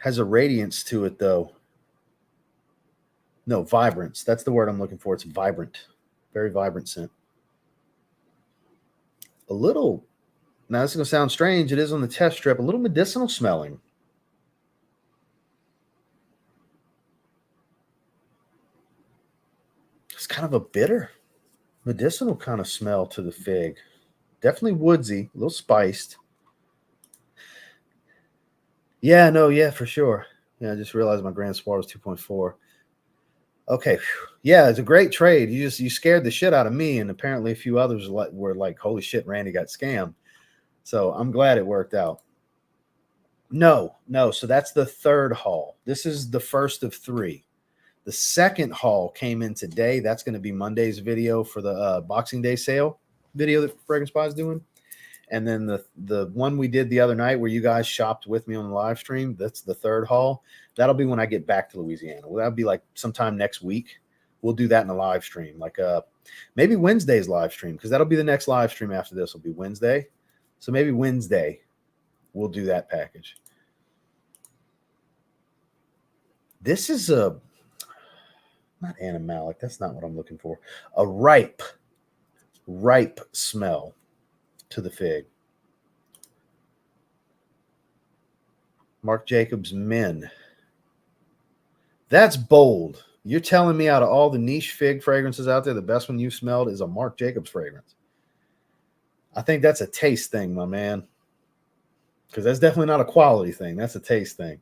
Has a radiance to it, though. No, vibrance. That's the word I'm looking for. It's vibrant. Very vibrant scent. A little, now this is going to sound strange. It is on the test strip. A little medicinal smelling. It's kind of a bitter, medicinal kind of smell to the fig. Definitely woodsy, a little spiced. Yeah, no, yeah, for sure. Yeah, I just realized my grand swar was 2.4. Okay, yeah, it's a great trade. You scared the shit out of me, and apparently a few others were like, "Holy shit, Randy got scammed." So I'm glad it worked out. No. So that's the third haul. This is the first of 3. The second haul came in today. That's going to be Monday's video for the Boxing Day sale video that Fragrance Spy is doing. And then the one we did the other night where you guys shopped with me on the live stream, that's the third haul. That'll be when I get back to Louisiana. Well, that'll be like sometime next week. We'll do that in a live stream, like maybe Wednesday's live stream, because that'll be the next live stream after this will be Wednesday. So maybe Wednesday we'll do that package. This is not animalic. That's not what I'm looking for. A ripe smell to the fig. Marc Jacobs Men. That's bold. You're telling me out of all the niche fig fragrances out there, the best one you've smelled is a Marc Jacobs fragrance. I think that's a taste thing, my man. Because that's definitely not a quality thing. That's a taste thing.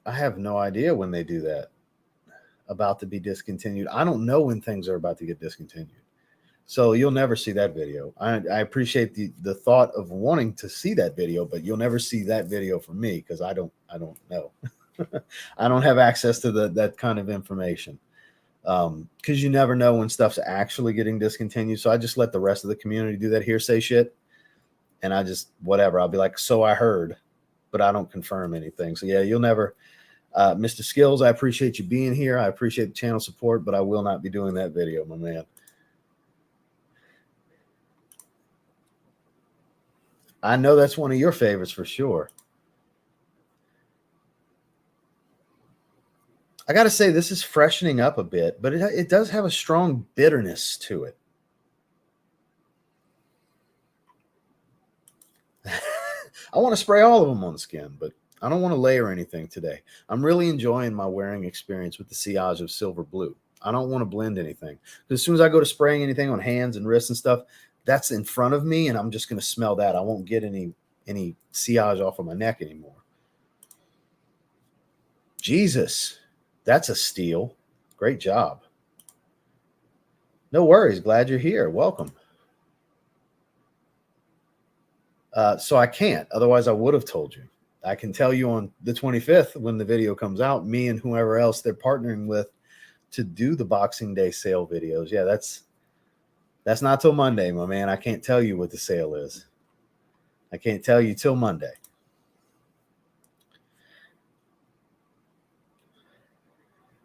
I have no idea when they do that. About to be discontinued. I don't know when things are about to get discontinued. So you'll never see that video. I appreciate the thought of wanting to see that video, but you'll never see that video from me because I don't know. I don't have access to that kind of information. Because you never know when stuff's actually getting discontinued. So I just let the rest of the community do that hearsay shit. And I just, whatever. I'll be like, so I heard, but I don't confirm anything. So yeah, you'll never. Mr. Skills, I appreciate you being here. I appreciate the channel support, but I will not be doing that video, my man. I know that's one of your favorites for sure. I got to say, this is freshening up a bit, but it does have a strong bitterness to it. I want to spray all of them on the skin, but I don't want to layer anything today. I'm really enjoying my wearing experience with the sillage of silver blue. I don't want to blend anything. Because as soon as I go to spraying anything on hands and wrists and stuff, that's in front of me, and I'm just going to smell that. I won't get any sillage off of my neck anymore. Jesus, that's a steal. Great job. No worries. Glad you're here. Welcome. So I can't. Otherwise, I would have told you. I can tell you on the 25th when the video comes out, me and whoever else they're partnering with to do the Boxing Day sale videos. Yeah, that's not till Monday, my man. I can't tell you what the sale is. I can't tell you till Monday.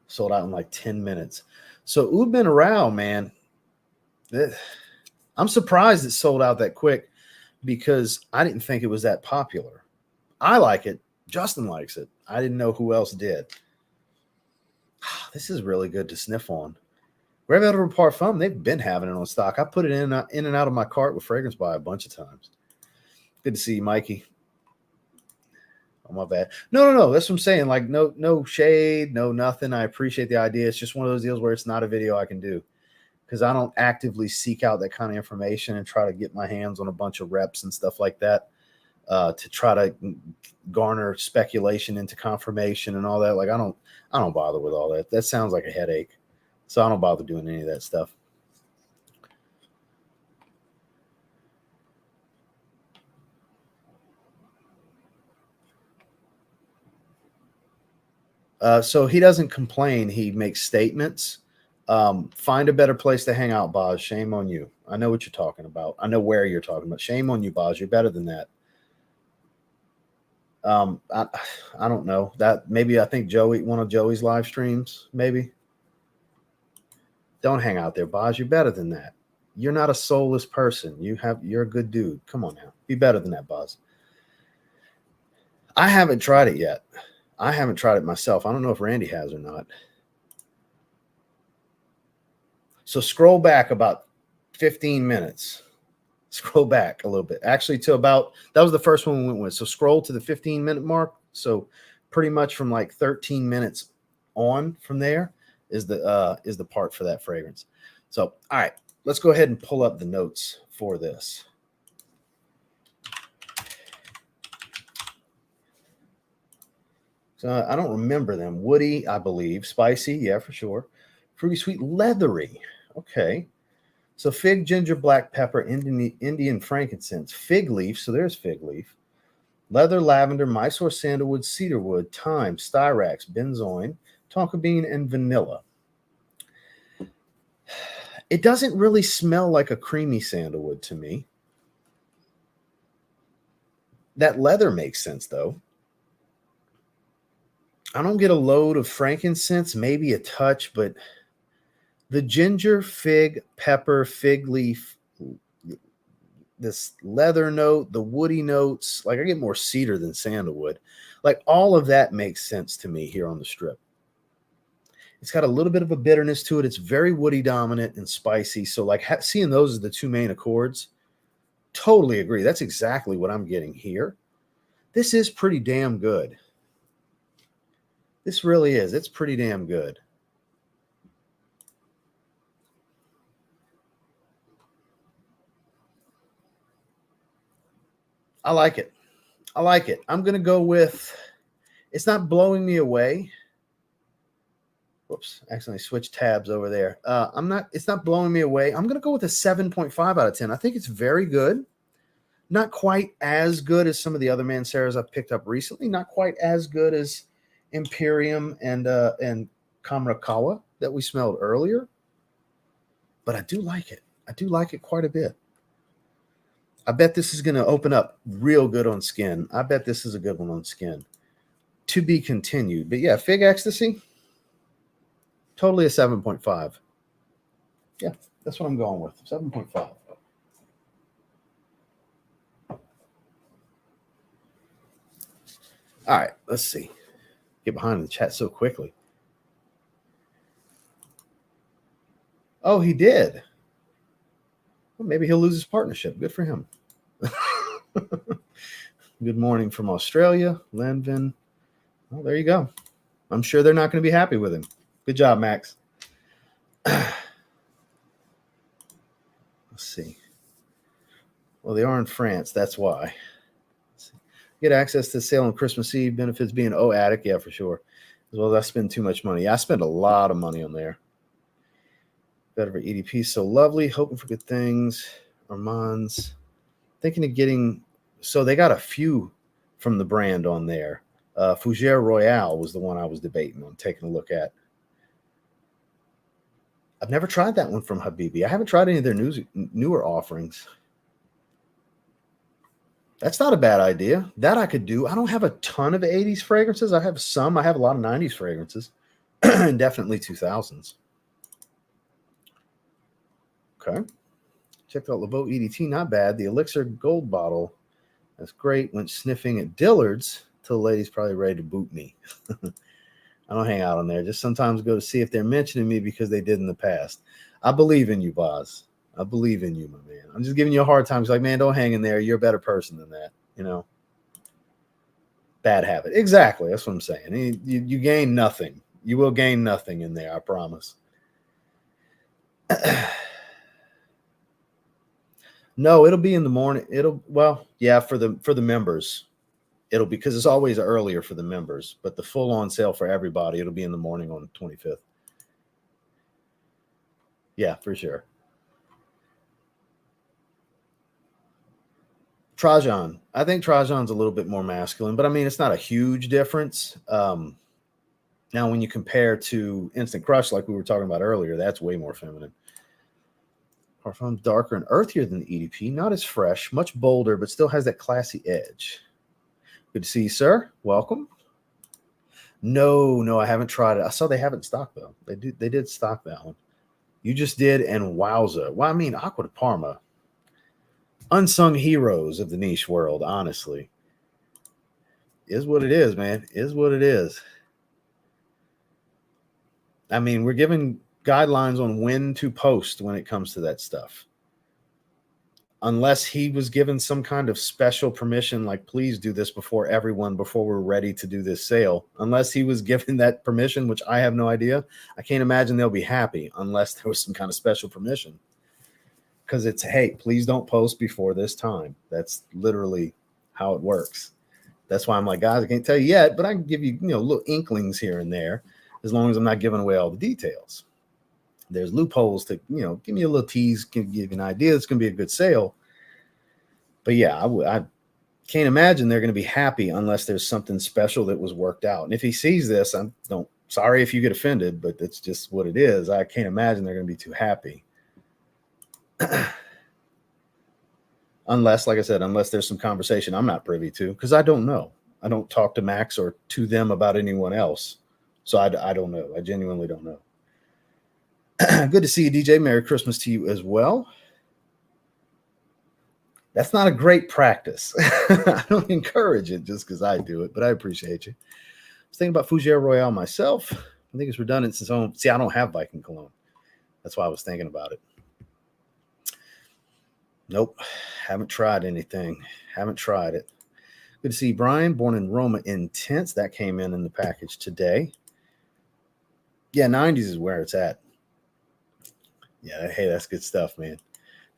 Sold out in like 10 minutes. So Oud Ben Arau, man, I'm surprised it sold out that quick because I didn't think it was that popular. I like it. Justin likes it. I didn't know who else did. This is really good to sniff on. Grab out of Parfum, they've been having it on stock. I put it in and out of my cart with Fragrance Buy a bunch of times. Good to see you, Mikey. Oh, my bad. No. That's what I'm saying. Like, no shade, no nothing. I appreciate the idea. It's just one of those deals where it's not a video I can do because I don't actively seek out that kind of information and try to get my hands on a bunch of reps and stuff like that. To try to garner speculation into confirmation and all that. Like I don't bother with all that. That sounds like a headache. So I don't bother doing any of that stuff. So he doesn't complain. He makes statements. Find a better place to hang out, Boz. Shame on you. I know what you're talking about. I know where you're talking about. Shame on you, Boz. You're better than that. I don't know that. Maybe I think one of Joey's live streams, maybe. Don't hang out there, Boz. You're better than that. You're not a soulless person. You're a good dude. Come on now. Be better than that, Buzz. I haven't tried it yet. I haven't tried it myself. I don't know if Randy has or not. So scroll back about 15 minutes. Scroll back a little bit. Actually, to about, that was the first one we went with. So scroll to the 15-minute mark. So pretty much from like 13 minutes on from there is the part for that fragrance. So, all right, let's go ahead and pull up the notes for this. So I don't remember them. Woody, I believe. Spicy, yeah, for sure. Fruity, sweet, leathery. Okay. So fig, ginger, black pepper, Indian frankincense, fig leaf. So there's fig leaf. Leather, lavender, Mysore sandalwood, cedarwood, thyme, styrax, benzoin, tonka bean, and vanilla. It doesn't really smell like a creamy sandalwood to me. That leather makes sense, though. I don't get a load of frankincense, maybe a touch, but the ginger, fig, pepper, fig leaf, this leather note, the woody notes, like I get more cedar than sandalwood. Like all of that makes sense to me here on the strip. It's got a little bit of a bitterness to it. It's very woody dominant and spicy. So like seeing those as the two main accords, totally agree. That's exactly what I'm getting here. This is pretty damn good. This really is. It's pretty damn good. I like it. I like it. I'm going to go with, it's not blowing me away. Whoops, accidentally switched tabs over there. It's not blowing me away. I'm going to go with a 7.5 out of 10. I think it's very good. Not quite as good as some of the other Manceras I've picked up recently. Not quite as good as Imperium and Khamrah Qahwa that we smelled earlier. But I do like it. I do like it quite a bit. I bet this is going to open up real good on skin. I bet this is a good one on skin. To be continued. But yeah, Fig Ecstasy, totally a 7.5. Yeah, that's what I'm going with. 7.5. All right, let's see. Get behind the chat so quickly. Oh, he did. Well, maybe he'll lose his partnership. Good for him. Good morning from Australia, Lenvin. Well, there you go. I'm sure they're not going to be happy with him. Good job, Max. Let's see. Well, they are in France. That's why. Get access to sale on Christmas Eve. Benefits being addict. Yeah, for sure. As well as I spend too much money. Yeah, I spend a lot of money on there. Better for EDP. So lovely. Hoping for good things. Armand's. Thinking of getting. So they got a few from the brand on there. Fougere Royale was the one I was debating on taking a look at. I've never tried that one from Habibi. I haven't tried any of their newer offerings. That's not a bad idea. That I could do. I don't have a ton of 80s fragrances. I have some. I have a lot of 90s fragrances. And definitely 2000s. Okay. Checked out Laveau EDT. Not bad. The Elixir Gold bottle. That's great. Went sniffing at Dillard's till the lady's probably ready to boot me. I don't hang out on there. Just sometimes go to see if they're mentioning me because they did in the past. I believe in you, Boz. I believe in you, my man. I'm just giving you a hard time. It's like, man, don't hang in there. You're a better person than that. You know? Bad habit. Exactly. That's what I'm saying. You gain nothing. You will gain nothing in there, I promise. No, it'll be in the morning. For the members. It'll be because it's always earlier for the members, but the full on sale for everybody, it'll be in the morning on the 25th. Yeah, for sure. Trajan. I think Trajan's a little bit more masculine, but I mean, it's not a huge difference. Now, when you compare to Instant Crush, like we were talking about earlier, that's way more feminine. Parfum darker and earthier than the EDP, not as fresh, much bolder, but still has that classy edge. Good to see you, sir. Welcome. No, I haven't tried it. I saw they have it in stock though. They did stock that one. You just did, and wowza. Well, I mean, Aqua de Parma. Unsung heroes of the niche world, honestly. Is what it is, man. Is what it is. I mean, we're given guidelines on when to post when it comes to that stuff. Unless he was given some kind of special permission, like, please do this before everyone, before we're ready to do this sale. Unless he was given that permission, which I have no idea. I can't imagine they'll be happy unless there was some kind of special permission. Because it's, hey, please don't post before this time. That's literally how it works. That's why I'm like, guys, I can't tell you yet, but I can give you, little inklings here and there, as long as I'm not giving away all the details. There's loopholes to, give me a little tease, give you an idea. It's going to be a good sale. But yeah, I can't imagine they're going to be happy unless there's something special that was worked out. And if he sees this, sorry if you get offended, but it's just what it is. I can't imagine they're going to be too happy. Unless, like I said, unless there's some conversation I'm not privy to, because I don't know. I don't talk to Max or to them about anyone else. So I don't know. I genuinely don't know. Good to see you, DJ. Merry Christmas to you as well. That's not a great practice. I don't encourage it just because I do it, but I appreciate you. I was thinking about Fougere Royale myself. I think it's redundant since I don't have Viking Cologne. That's why I was thinking about it. Nope. Haven't tried anything. Haven't tried it. Good to see Brian, born in Roma Intense. That came in the package today. Yeah, 90s is where it's at. Yeah, hey, that's good stuff, man.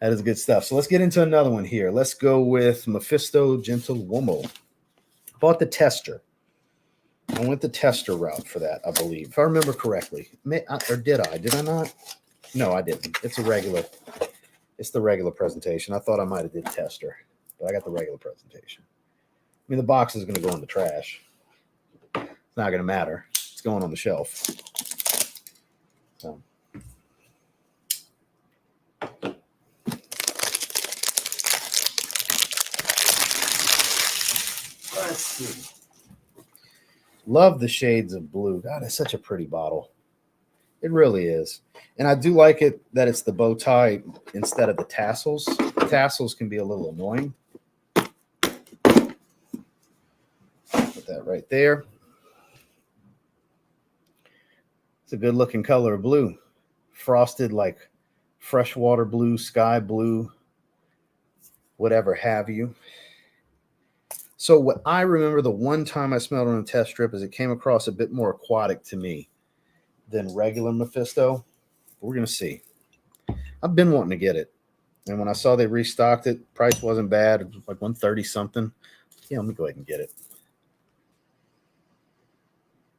That is good stuff. So let's get into another one here. Let's go with Mefisto Gentliuomo. Bought the tester. I went the tester route for that, I believe. If I remember correctly. Or did I? Did I not? No, I didn't. It's the regular presentation. I thought I might have did tester, but I got the regular presentation. I mean, the box is going to go in the trash. It's not going to matter. It's going on the shelf. So. Let's see. Love the shades of blue. God, it's such a pretty bottle. It really is. And I do like it that it's the bow tie instead of the tassels. The tassels can be a little annoying. Put that right there. It's a good looking color of blue. Frosted like freshwater blue, sky blue, whatever have you. So what I remember the one time I smelled on a test strip is it came across a bit more aquatic to me than regular Mefisto. We're going to see. I've been wanting to get it. And when I saw they restocked it, price wasn't bad. It was like $130 something. Yeah, let me go ahead and get it.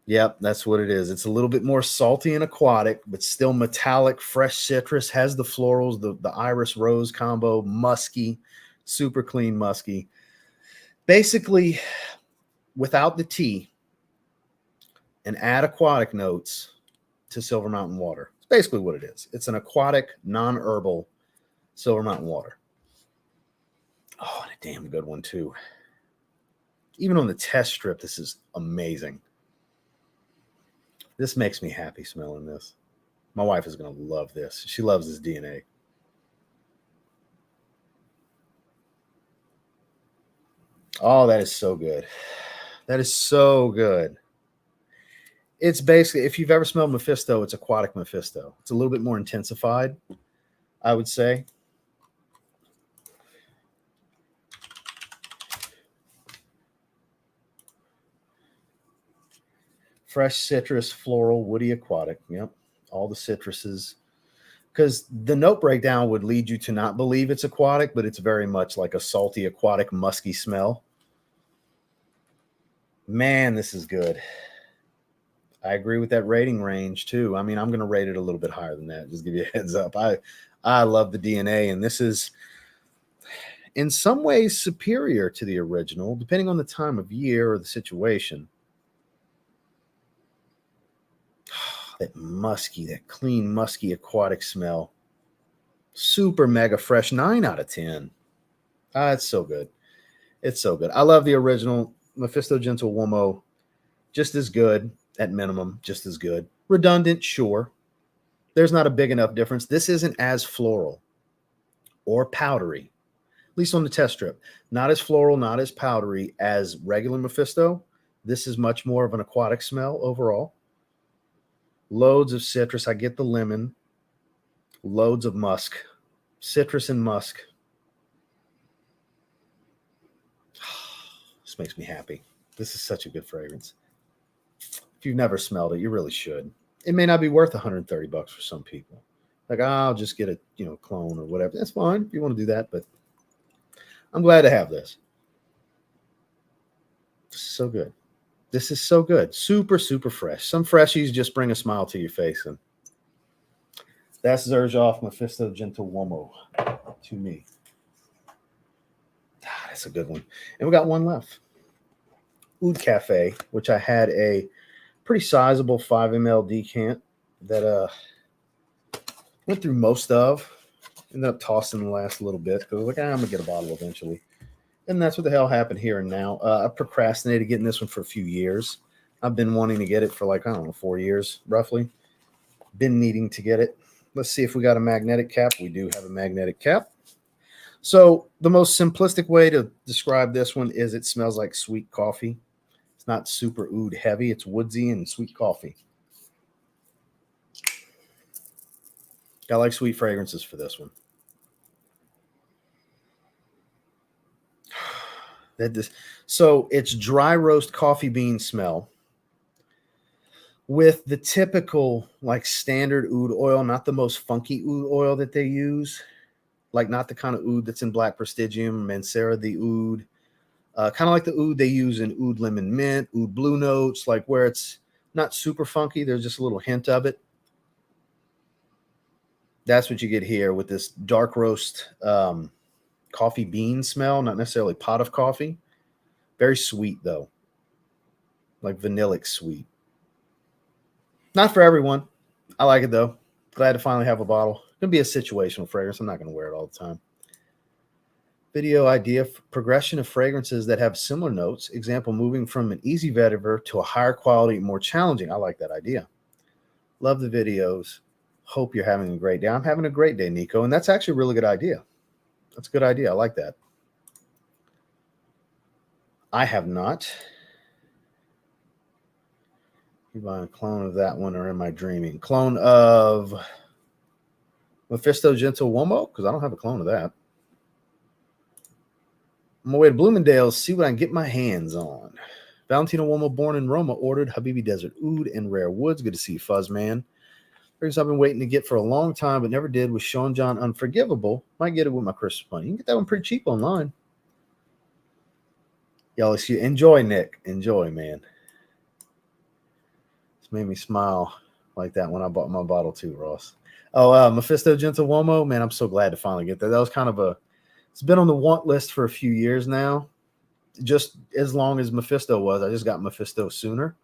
Yep, that's what it is. It's a little bit more salty and aquatic, but still metallic, fresh citrus, has the florals, the iris rose combo, musky, super clean musky. Basically, without the tea, and add aquatic notes to Silver Mountain water. It's basically what it is. It's an aquatic, non-herbal Silver Mountain water. Oh, and a damn good one, too. Even on the test strip, this is amazing. This makes me happy smelling this. My wife is going to love this. She loves this DNA. Oh, that is so good. That is so good. It's basically, if you've ever smelled Mefisto, it's aquatic Mefisto. It's a little bit more intensified, I would say. Fresh citrus, floral, woody, aquatic. Yep, all the citruses. Because the note breakdown would lead you to not believe it's aquatic, but it's very much like a salty, aquatic, musky smell. Man, this is good. I agree with that rating range, too. I mean, I'm going to rate it a little bit higher than that. Just give you a heads up. I love the DNA, and this is in some ways superior to the original, depending on the time of year or the situation. That musky, that clean, musky, aquatic smell. Super mega fresh. 9 out of 10. It's so good. It's so good. I love the original Mefisto Gentliuomo. Just as good, at minimum, just as good. Redundant, sure. There's not a big enough difference. This isn't as floral or powdery, at least on the test strip. Not as floral, not as powdery as regular Mefisto. This is much more of an aquatic smell overall. Loads of citrus. I get the lemon. Loads of musk. Citrus and musk. This makes me happy. This is such a good fragrance. If you've never smelled it, you really should. It may not be worth $130 for some people. Like, I'll just get a clone or whatever. That's fine if you want to do that, but I'm glad to have this. This is so good. This is so good. Super, super fresh. Some freshies just bring a smile to your face. And that's Xerjoff Mefisto Gentliuomo to me. That's a good one. And we got one left. Oud Cafe, which I had a pretty sizable 5 ml decant that went through most of. Ended up tossing the last little bit because I was like, I'm going to get a bottle eventually. And that's what the hell happened here and now. I procrastinated getting this one for a few years. I've been wanting to get it for 4 years, roughly. Been needing to get it. Let's see if we got a magnetic cap. We do have a magnetic cap. So the most simplistic way to describe this one is it smells like sweet coffee. It's not super oud heavy. It's woodsy and sweet coffee. I like sweet fragrances for this one. So it's dry roast coffee bean smell with the typical standard oud oil, not the most funky oud oil that they use, not the kind of oud that's in Black Prestigium, Mancera the oud, kind of like the oud they use in Oud Lemon Mint, Oud Blue Notes, where it's not super funky. There's just a little hint of it. That's what you get here with this dark roast coffee bean smell, not necessarily pot of coffee. Very sweet, though. Vanillic sweet. Not for everyone. I like it, though. Glad to finally have a bottle. It's going to be a situational fragrance. I'm not going to wear it all the time. Video idea, progression of fragrances that have similar notes. Example, moving from an easy vetiver to a higher quality, more challenging. I like that idea. Love the videos. Hope you're having a great day. I'm having a great day, Nico. And that's actually a really good idea. That's a good idea. I like that. I have not. Am I a clone of that one or am I dreaming? Clone of Mefisto Gentliuomo? Because I don't have a clone of that. I'm on my way to Bloomingdale's, see what I can get my hands on. Valentino Uomo, born in Roma, ordered Habibi Desert Oud and Rare Woods. Good to see you, Fuzzman. Fragrance I've been waiting to get for a long time, but never did, was Sean John Unforgivable. Might get it with my Christmas money. You can get that one pretty cheap online. Y'all, enjoy, Nick. Enjoy, man. It's made me smile like that when I bought my bottle too, Ross. Oh, Mefisto Gentliuomo. Man, I'm so glad to finally get that. That was kind of it's been on the want list for a few years now. Just as long as Mefisto was. I just got Mefisto sooner.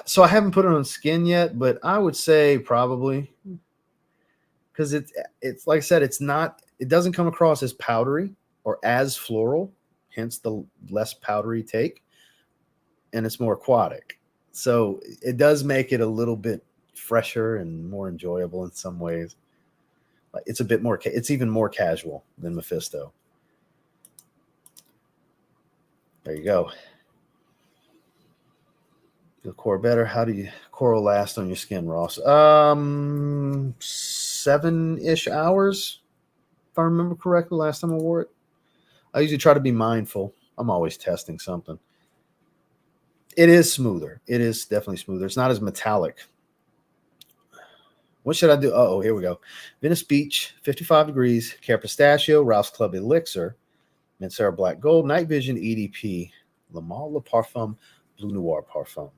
So I haven't put it on skin yet, but I would say probably because it's like I said, it doesn't come across as powdery or as floral, hence the less powdery take, and it's more aquatic. So it does make it a little bit fresher and more enjoyable in some ways. It's a bit more, it's even more casual than Mefisto. There you go. The core better. How do you coral last on your skin, Ross? 7-ish hours, if I remember correctly, last time I wore it. I usually try to be mindful. I'm always testing something. It is smoother. It is definitely smoother. It's not as metallic. What should I do? Oh, here we go. Venice Beach, 55 degrees, Care Pistachio, Ralph's Club Elixir, Mancera Black Gold, Night Vision EDP, Le Male Le Parfum, Blue Noir Parfum.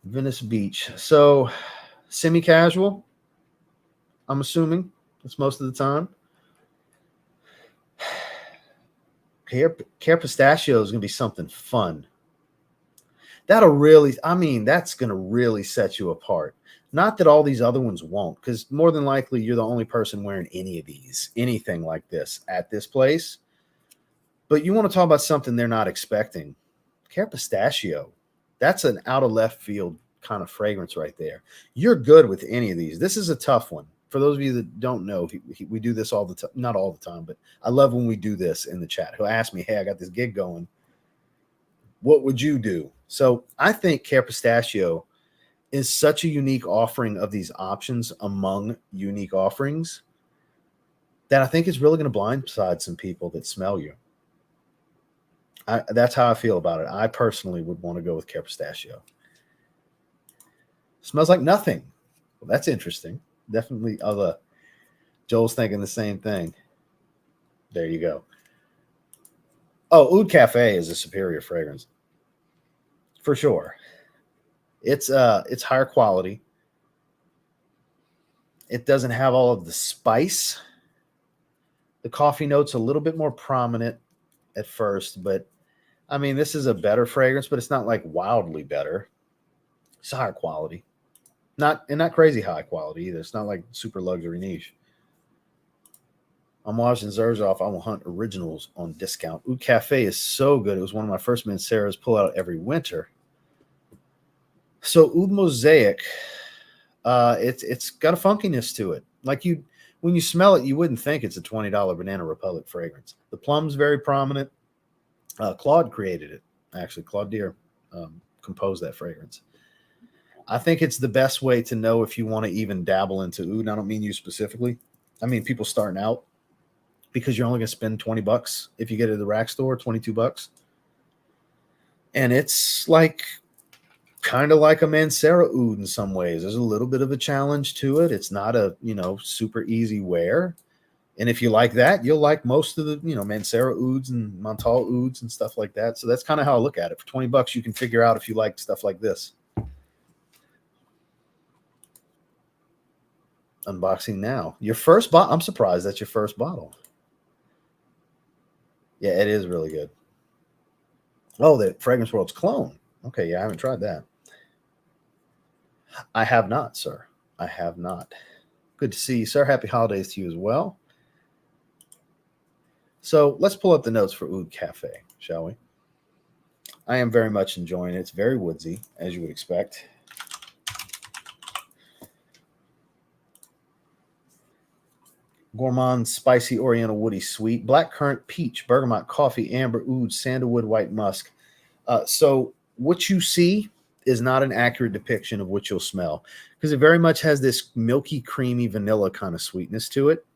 Venice Beach. So semi-casual, I'm assuming. That's most of the time. Care Pistachio is going to be something fun. That's going to really set you apart. Not that all these other ones won't, because more than likely you're the only person wearing anything like this at this place. But you want to talk about something they're not expecting. Care Pistachio. That's an out of left field kind of fragrance right there. You're good with any of these. This is a tough one. For those of you that don't know, we do this all the time. Not all the time, but I love when we do this in the chat. He'll ask me, hey, I got this gig going. What would you do? So I think Care Pistachio is such a unique offering of these options among unique offerings that I think it's really going to blindside some people that smell you. That's how I feel about it. I personally would want to go with Care Pistachio. Smells like nothing. Well, that's interesting. Definitely other. Joel's thinking the same thing. There you go. Oh, Oud Cafe is a superior fragrance. For sure. It's higher quality. It doesn't have all of the spice. The coffee note's a little bit more prominent at first, but I mean, this is a better fragrance, but it's not like wildly better. It's higher quality. Not crazy high quality either. It's not like super luxury niche. I'm watching Xerjoff. I will hunt originals on discount. Oud Cafe is so good. It was one of my first Manceras. Pull out every winter. So Oud Mosaic, it's got a funkiness to it. Like when you smell it, you wouldn't think it's a $20 Banana Republic fragrance. The plum's very prominent. Claude created it. Actually, Claude Deer composed that fragrance. I think it's the best way to know if you want to even dabble into oud. I don't mean you specifically. I mean people starting out, because you're only going to spend $20 if you get it at the rack store, $22. And it's like kind of like a Mancera Oud in some ways. There's a little bit of a challenge to it. It's not a, super easy wear. And if you like that, you'll like most of the, Mancera Ouds and Montal Ouds and stuff like that. So that's kind of how I look at it. For $20, you can figure out if you like stuff like this. Unboxing now. Your first bottle. I'm surprised that's your first bottle. Yeah, it is really good. Oh, the Fragrance World's clone. Okay, yeah, I haven't tried that. I have not, sir. I have not. Good to see you, sir. Happy holidays to you as well. So let's pull up the notes for Oud Cafe, shall we? I am very much enjoying it. It's very woodsy, as you would expect. Gourmand, spicy, oriental, woody, sweet, black currant, peach, bergamot, coffee, amber, oud, sandalwood, white musk. So what you see is not an accurate depiction of what you'll smell, because it very much has this milky, creamy, vanilla kind of sweetness to it.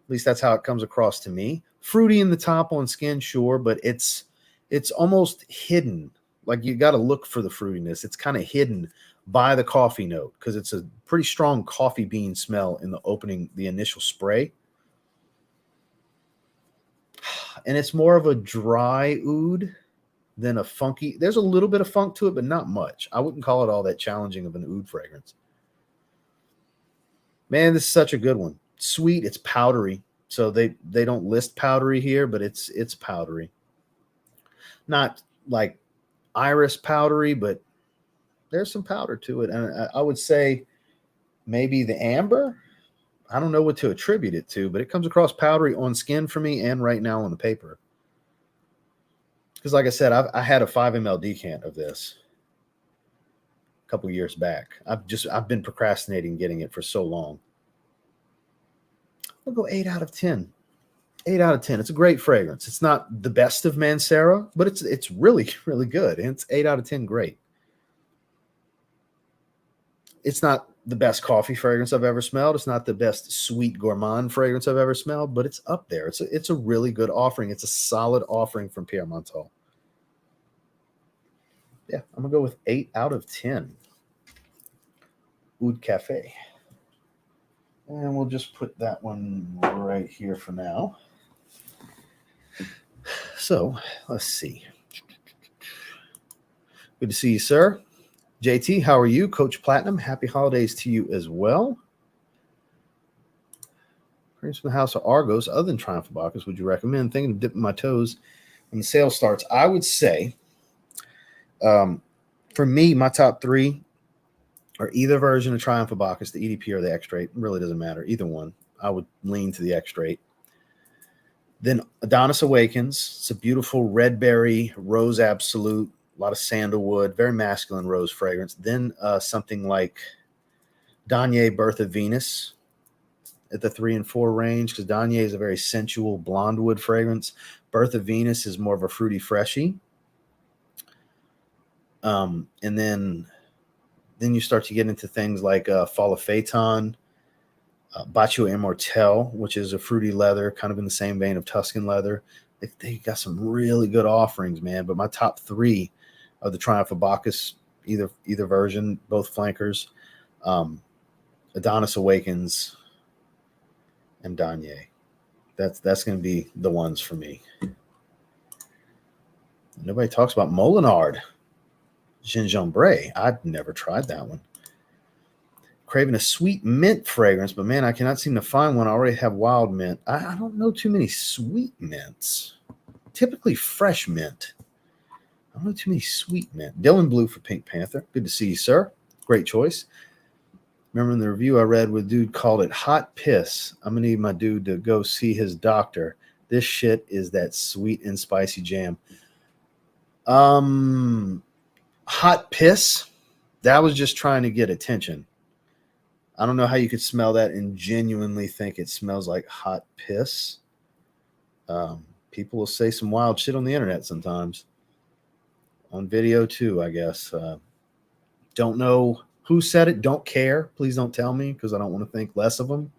At least that's how it comes across to me. Fruity in the top on skin, sure, but it's almost hidden. Like you got to look for the fruitiness. It's kind of hidden by the coffee note, because it's a pretty strong coffee bean smell in the initial spray. And it's more of a dry oud than a funky. There's a little bit of funk to it, but not much. I wouldn't call it all that challenging of an oud fragrance. Man, this is such a good one. Sweet, it's powdery. So they don't list powdery here, but it's powdery. Not like iris powdery, but there's some powder to it. And I would say maybe the amber. I don't know what to attribute it to, but it comes across powdery on skin for me and right now on the paper. Because like I said, I had a 5 ml decant of this a couple years back. I've been procrastinating getting it for so long. I'll go 8 out of 10. 8 out of 10. It's a great fragrance. It's not the best of Mancera, but it's really, really good. And it's 8 out of 10 great. It's not the best coffee fragrance I've ever smelled. It's not the best sweet gourmand fragrance I've ever smelled, but it's up there. It's a really good offering. It's a solid offering from Pierre Montal. Yeah, I'm going to go with 8 out of 10. Oud Cafe. And we'll just put that one right here for now. So, let's see. Good to see you, sir. JT, how are you? Coach Platinum, happy holidays to you as well. Fragrance from the House of Argos, other than Triumph of Bacchus, would you recommend? Thinking of dipping my toes when the sale starts. I would say, for me, my top 3 are either version of Triumph of Bacchus, the EDP or the X-Straight. It really doesn't matter. Either one. I would lean to the X-Straight. Then Adonis Awakens. It's a beautiful red berry, rose absolute, a lot of sandalwood, very masculine rose fragrance. Then something like Danye Birth of Venus at the 3 and 4 range, because Danye is a very sensual blonde wood fragrance. Birth of Venus is more of a fruity freshy. And then you start to get into things like Fall of Phaeton, Baccio Immortel, which is a fruity leather, kind of in the same vein of Tuscan leather. They got some really good offerings, man. But my top 3 are the Triumph of Bacchus, either version, both flankers, Adonis Awakens, and Danye. That's going to be the ones for me. Nobody talks about Molinard Gingembre. I've never tried that one. Craving a sweet mint fragrance, but man, I cannot seem to find one. I already have wild mint. I don't know too many sweet mints. Typically fresh mint. I don't know too many sweet mint. Dylan Blue for Pink Panther. Good to see you, sir. Great choice. Remember in the review I read where dude called it hot piss. I'm going to need my dude to go see his doctor. This shit is that sweet and spicy jam. Hot piss? That was just trying to get attention. I don't know how you could smell that and genuinely think it smells like hot piss. People will say some wild shit on the internet sometimes. On video too, I guess. Don't know who said it. Don't care. Please don't tell me because I don't want to think less of them.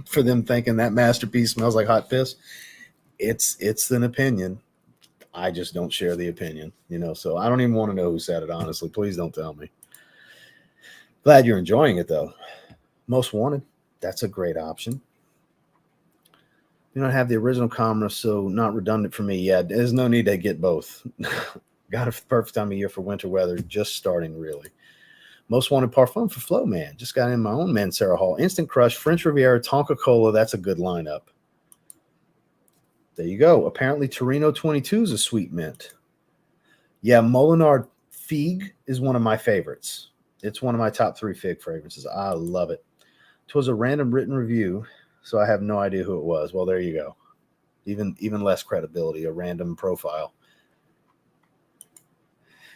For them thinking that masterpiece smells like hot piss. It's an opinion. I just don't share the opinion, so I don't even want to know who said it, honestly. Please don't tell me. Glad you're enjoying it, though. Most Wanted, that's a great option. You don't have the original Khamrah, so not redundant for me. Yeah, there's no need to get both. Got a perfect time of year for winter weather, just starting, really. Most Wanted Parfum for Flo, man. Just got in my own Mancera haul. Instant Crush, French Riviera, Tonka Cola. That's a good lineup. There you go. Apparently, Torino 22 is a sweet mint. Yeah, Molinard Fig is one of my favorites. It's one of my top 3 fig fragrances. I love it. It was a random written review, so I have no idea who it was. Well, there you go. Even less credibility, a random profile.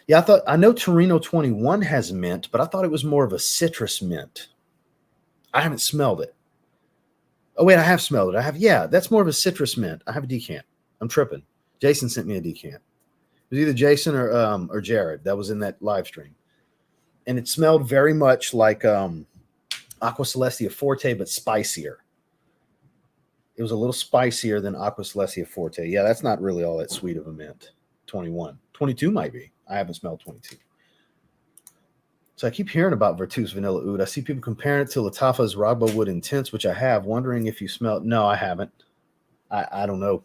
Yeah, I know Torino 21 has mint, but I thought it was more of a citrus mint. I haven't smelled it. Oh, wait, I have smelled it. Yeah, that's more of a citrus mint. I have a decant. I'm tripping. Jason sent me a decant. It was either Jason or Jared that was in that live stream. And it smelled very much like Aqua Celestia Forte, but spicier. It was a little spicier than Aqua Celestia Forte. Yeah, that's not really all that sweet of a mint. 21. 22 might be. I haven't smelled 22. So I keep hearing about Virtus Vanilla Oud. I see people comparing it to Lattafa's Ragbo Wood Intense, which I have. Wondering if you smell it. No, I haven't. I don't know.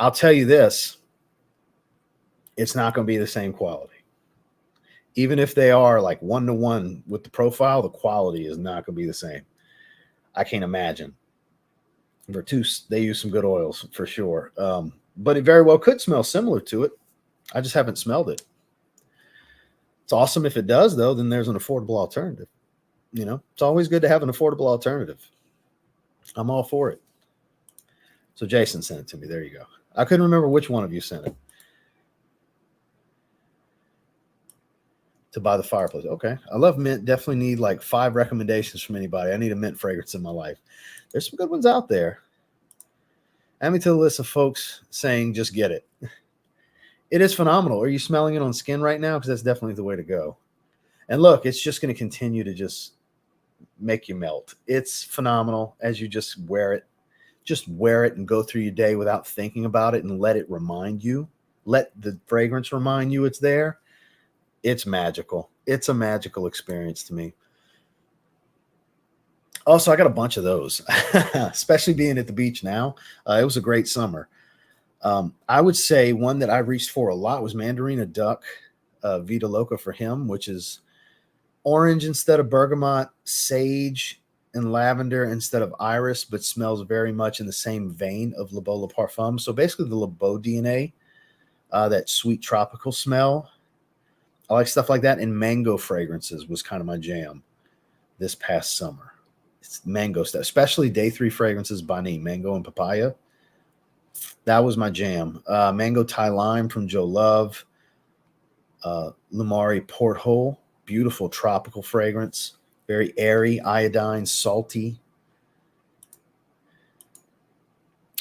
I'll tell you this. It's not going to be the same quality. Even if they are like 1-to-1 with the profile, the quality is not going to be the same. I can't imagine. Virtus, they use some good oils for sure. But it very well could smell similar to it. I just haven't smelled it. It's awesome if it does, though. Then there's an affordable alternative. It's always good to have an affordable alternative. I'm all for it. So Jason sent it to me. There you go. I couldn't remember which one of you sent it. To buy the fireplace. Okay. I love mint. Definitely need like 5 recommendations from anybody. I need a mint fragrance in my life. There's some good ones out there. Add me to the list of folks saying just get it. It is phenomenal. Are you smelling it on skin right now? Because that's definitely the way to go. And look, it's just going to continue to just make you melt. It's phenomenal as you just wear it. Just wear it and go through your day without thinking about it and let it remind you. Let the fragrance remind you it's there. It's magical. It's a magical experience to me. Also, I got a bunch of those, especially being at the beach now. It was a great summer. I would say one that I reached for a lot was Mandarina Duck Vita Loca for him, which is orange instead of bergamot, sage and lavender instead of iris, but smells very much in the same vein of Le Beau Le Parfum. So basically the Le Beau DNA, that sweet tropical smell. I like stuff like that. And mango fragrances was kind of my jam this past summer. It's mango stuff, especially day 3 fragrances, Bani, mango and papaya. That was my jam. Mango Thai Lime from Joe Love. Lumari Porthole. Beautiful tropical fragrance. Very airy, iodine, salty.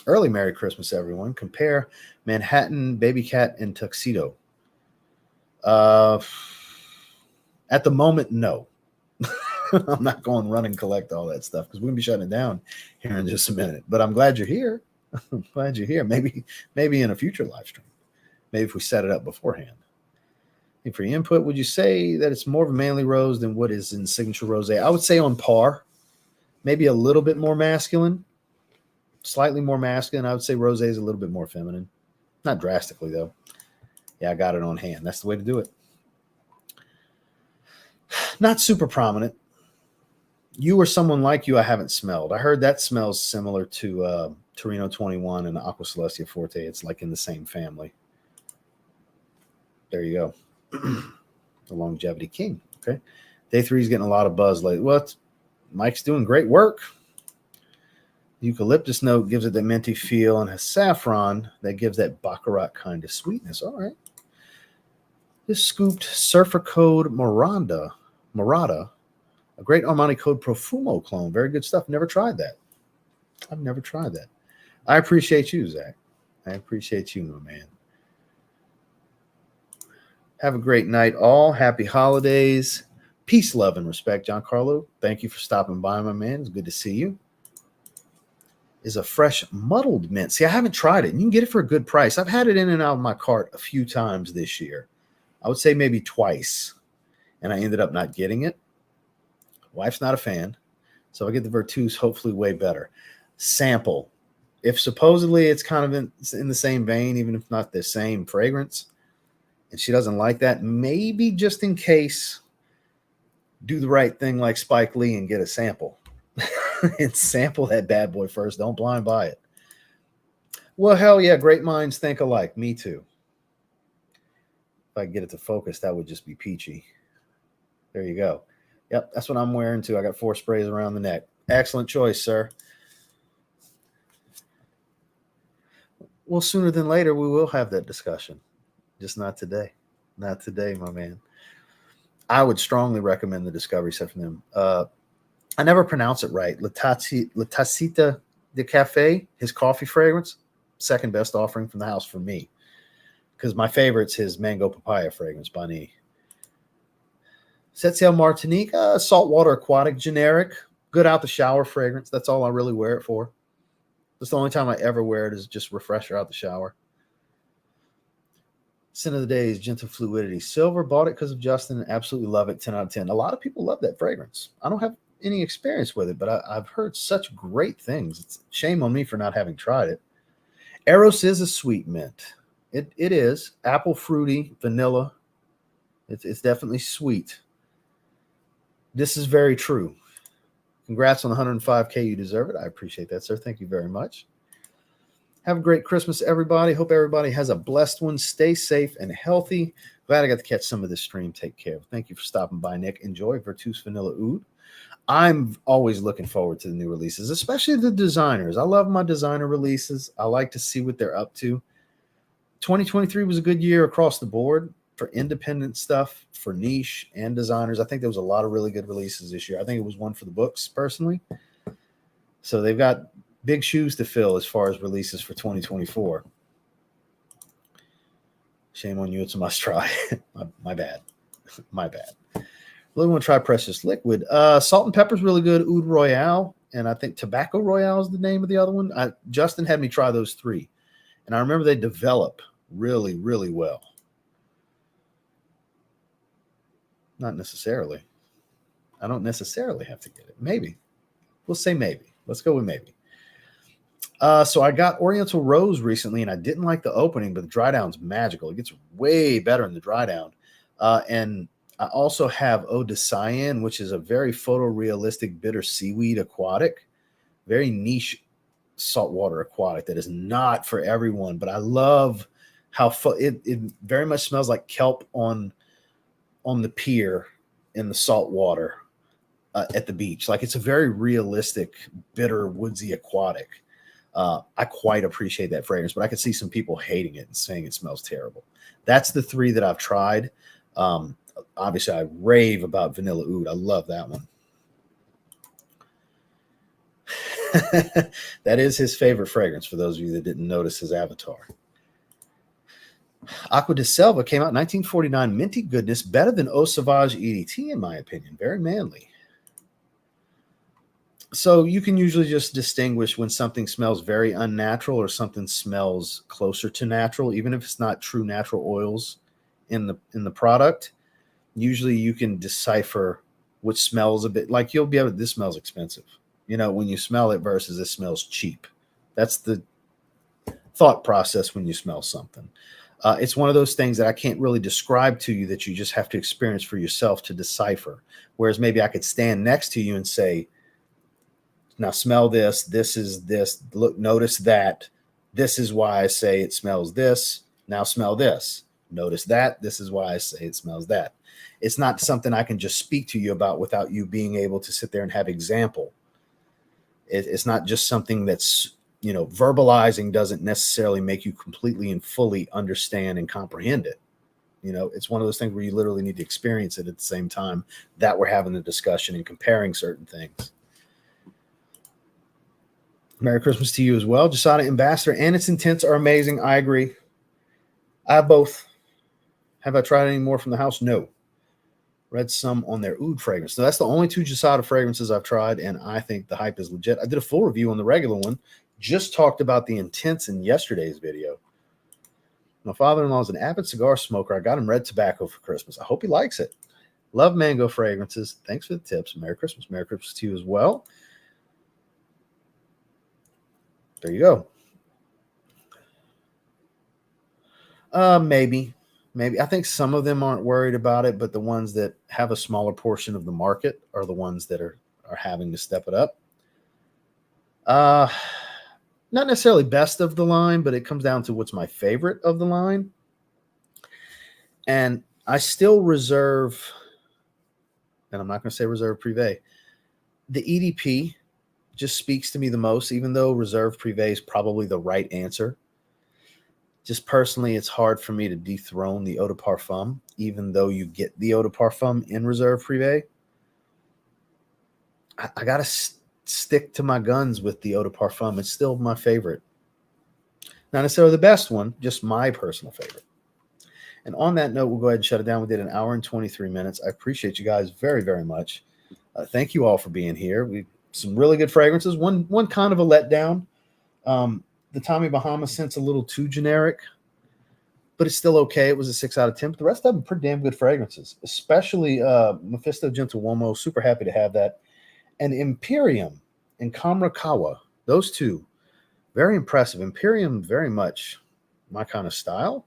Early Merry Christmas, everyone. Compare Manhattan, Baby Cat, and Tuxedo. At the moment, no. I'm not going to run and collect all that stuff because we're going to be shutting it down here in just a minute. But I'm glad you're here. I'm glad you're here. Maybe in a future live stream. Maybe if we set it up beforehand. And for your input, would you say that it's more of a manly rose than what is in Signature Rosé? I would say on par. Maybe a little bit more masculine. Slightly more masculine. I would say rosé is a little bit more feminine. Not drastically, though. Yeah, I got it on hand. That's the way to do it. Not super prominent. You or someone like you I haven't smelled. I heard that smells similar to Torino 21 and Aqua Celestia Forte. It's like in the same family. There you go. The Longevity King. Okay. Day 3 is getting a lot of buzz lately. Well, Mike's doing great work. Eucalyptus note gives it that minty feel and has saffron that gives that baccarat kind of sweetness. All right. This scooped Surfer Code Morada, a great Armani Code Profumo clone. Very good stuff. Never tried that. I've never tried that. I appreciate you, Zach. I appreciate you, my man. Have a great night, all. Happy holidays. Peace, love, and respect, Giancarlo. Thank you for stopping by, my man. It's good to see you. Is a fresh muddled mint. See, I haven't tried it. And you can get it for a good price. I've had it in and out of my cart a few times this year. I would say maybe twice. And I ended up not getting it. Wife's not a fan. So I get the Virtus, hopefully way better. Sample. If supposedly it's kind of in the same vein, even if not the same fragrance, and she doesn't like that, maybe just in case, do the right thing like Spike Lee and get a sample. And sample that bad boy first. Don't blind buy it. Well, hell yeah, great minds think alike. Me too. If I get it to focus, that would just be peachy. There you go. Yep, that's what I'm wearing too. I got 4 sprays around the neck. Excellent choice, sir. Well, sooner than later, we will have that discussion. Just not today. Not today, my man. I would strongly recommend the Discovery set from them. I never pronounce it right. Lattafa Cafe, his coffee fragrance, second best offering from the house for me. Because my favorite's his mango papaya fragrance, Bonnie. Setziel Martinique, saltwater aquatic, generic, good out the shower fragrance. That's all I really wear it for. That's the only time I ever wear it is just refresher out the shower. Scent of the day is Gentle Fluidity. Silver, bought it because of Justin. Absolutely love it. 10 out of 10. A lot of people love that fragrance. I don't have any experience with it, but I've heard such great things. It's shame on me for not having tried it. Eros is a sweet mint. It is. Apple fruity, vanilla. It's definitely sweet. This is very true. Congrats on the 105K. You deserve it. I appreciate that, sir. Thank you very much. Have a great Christmas, everybody. Hope everybody has a blessed one. Stay safe and healthy. Glad I got to catch some of this stream. Take care. Thank you for stopping by, Nick. Enjoy Virtus Vanilla Oud. I'm always looking forward to the new releases, especially the designers. I love my designer releases. I like to see what they're up to. 2023 was a good year across the board for independent stuff, for niche and designers. I think there was a lot of really good releases this year. I think it was one for the books, personally. So they've got big shoes to fill as far as releases for 2024. Shame on you. It's a must try. My bad. My bad. Really want to try Precious Liquid. Salt and Pepper's really good. Oud Royale. And I think Tobacco Royale is the name of the other one. Justin had me try those 3. And I remember they develop really, really well. Not necessarily. I don't necessarily have to get it. Maybe. We'll say maybe. Let's go with maybe. So I got Oriental Rose recently, and I didn't like the opening, but the dry down's magical. It gets way better in the dry down. And I also have Eau de Cyan, which is a very photorealistic bitter seaweed aquatic. Very niche saltwater aquatic that is not for everyone, but I love how it very much smells like kelp on the pier in the salt water at the beach. Like it's a very realistic, bitter, woodsy aquatic. I quite appreciate that fragrance, but I could see some people hating it and saying it smells terrible. That's the 3 that I've tried. Obviously, I rave about Vanilla Oud. I love that one. That is his favorite fragrance, for those of you that didn't notice his avatar. Aqua de Selva came out in 1949. Minty goodness, better than Eau Sauvage EDT, in my opinion. Very manly. So you can usually just distinguish when something smells very unnatural or something smells closer to natural, even if it's not true natural oils in the product. Usually you can decipher which smells a bit like, you'll be able to, this smells expensive, you know, when you smell it versus this smells cheap. That's the thought process when you smell something. It's one of those things that I can't really describe to you, that you just have to experience for yourself to decipher. Whereas maybe I could stand next to you and say, now smell this. This is this. Look, notice that. This is why I say it smells this. Now smell this. Notice that. This is why I say it smells that. It's not something I can just speak to you about without you being able to sit there and have example. It's not just something that's, you know, verbalizing doesn't necessarily make you completely and fully understand and comprehend it. You know, it's one of those things where you literally need to experience it at the same time that we're having the discussion and comparing certain things. Merry Christmas to you as well. Jasada Ambassador and its intents are amazing. I agree. I have both. Have I tried any more from the house? No. Read some on their Oud fragrance. So that's the only 2 Jasada fragrances I've tried, and I think the hype is legit. I did a full review on the regular one. Just talked about the intents in yesterday's video. My father-in-law is an avid cigar smoker. I got him red tobacco for Christmas. I hope he likes it. Love mango fragrances. Thanks for the tips. Merry Christmas. Merry Christmas to you as well. There you go. Maybe. I think some of them aren't worried about it, but the ones that have a smaller portion of the market are the ones that are having to step it up. Not necessarily best of the line, but it comes down to what's my favorite of the line. And I still reserve, and I'm not going to say reserve privé. The EDP just speaks to me the most, even though reserve privé is probably the right answer. Just personally, it's hard for me to dethrone the Eau de Parfum, even though you get the Eau de Parfum in reserve privé. I got to stick to my guns with the Eau de Parfum. It's still my favorite. Not necessarily the best one, just my personal favorite. And on that note, we'll go ahead and shut it down. We did an hour and 23 minutes. I appreciate you guys very, very much. Thank you all for being here. We some really good fragrances. One kind of a letdown. The Tommy Bahama Scent's a little too generic, but it's still okay. It was a 6 out of 10. But the rest of them are pretty damn good fragrances, especially Mefisto Gentliuomo. Super happy to have that. And Imperium and Khamrah Qahwa. Those 2, very impressive. Imperium, very much my kind of style.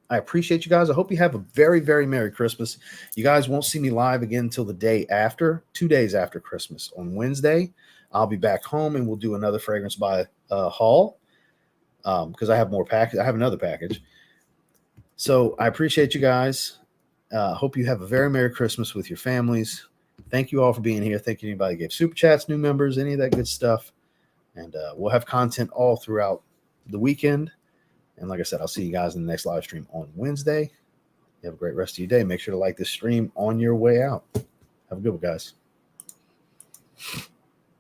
I appreciate you guys. I hope you have a very, very Merry Christmas. You guys won't see me live again until the day after, 2 days after Christmas. On Wednesday, I'll be back home and we'll do another fragrance by haul because I have more package. I have another package. So I appreciate you guys. Hope you have a very Merry Christmas with your families. Thank you all for being here. Thank you to anybody who gave super chats, new members, any of that good stuff. And we'll have content all throughout the weekend. And like I said, I'll see you guys in the next live stream on Wednesday. You have a great rest of your day. Make sure to like this stream on your way out. Have a good one, guys.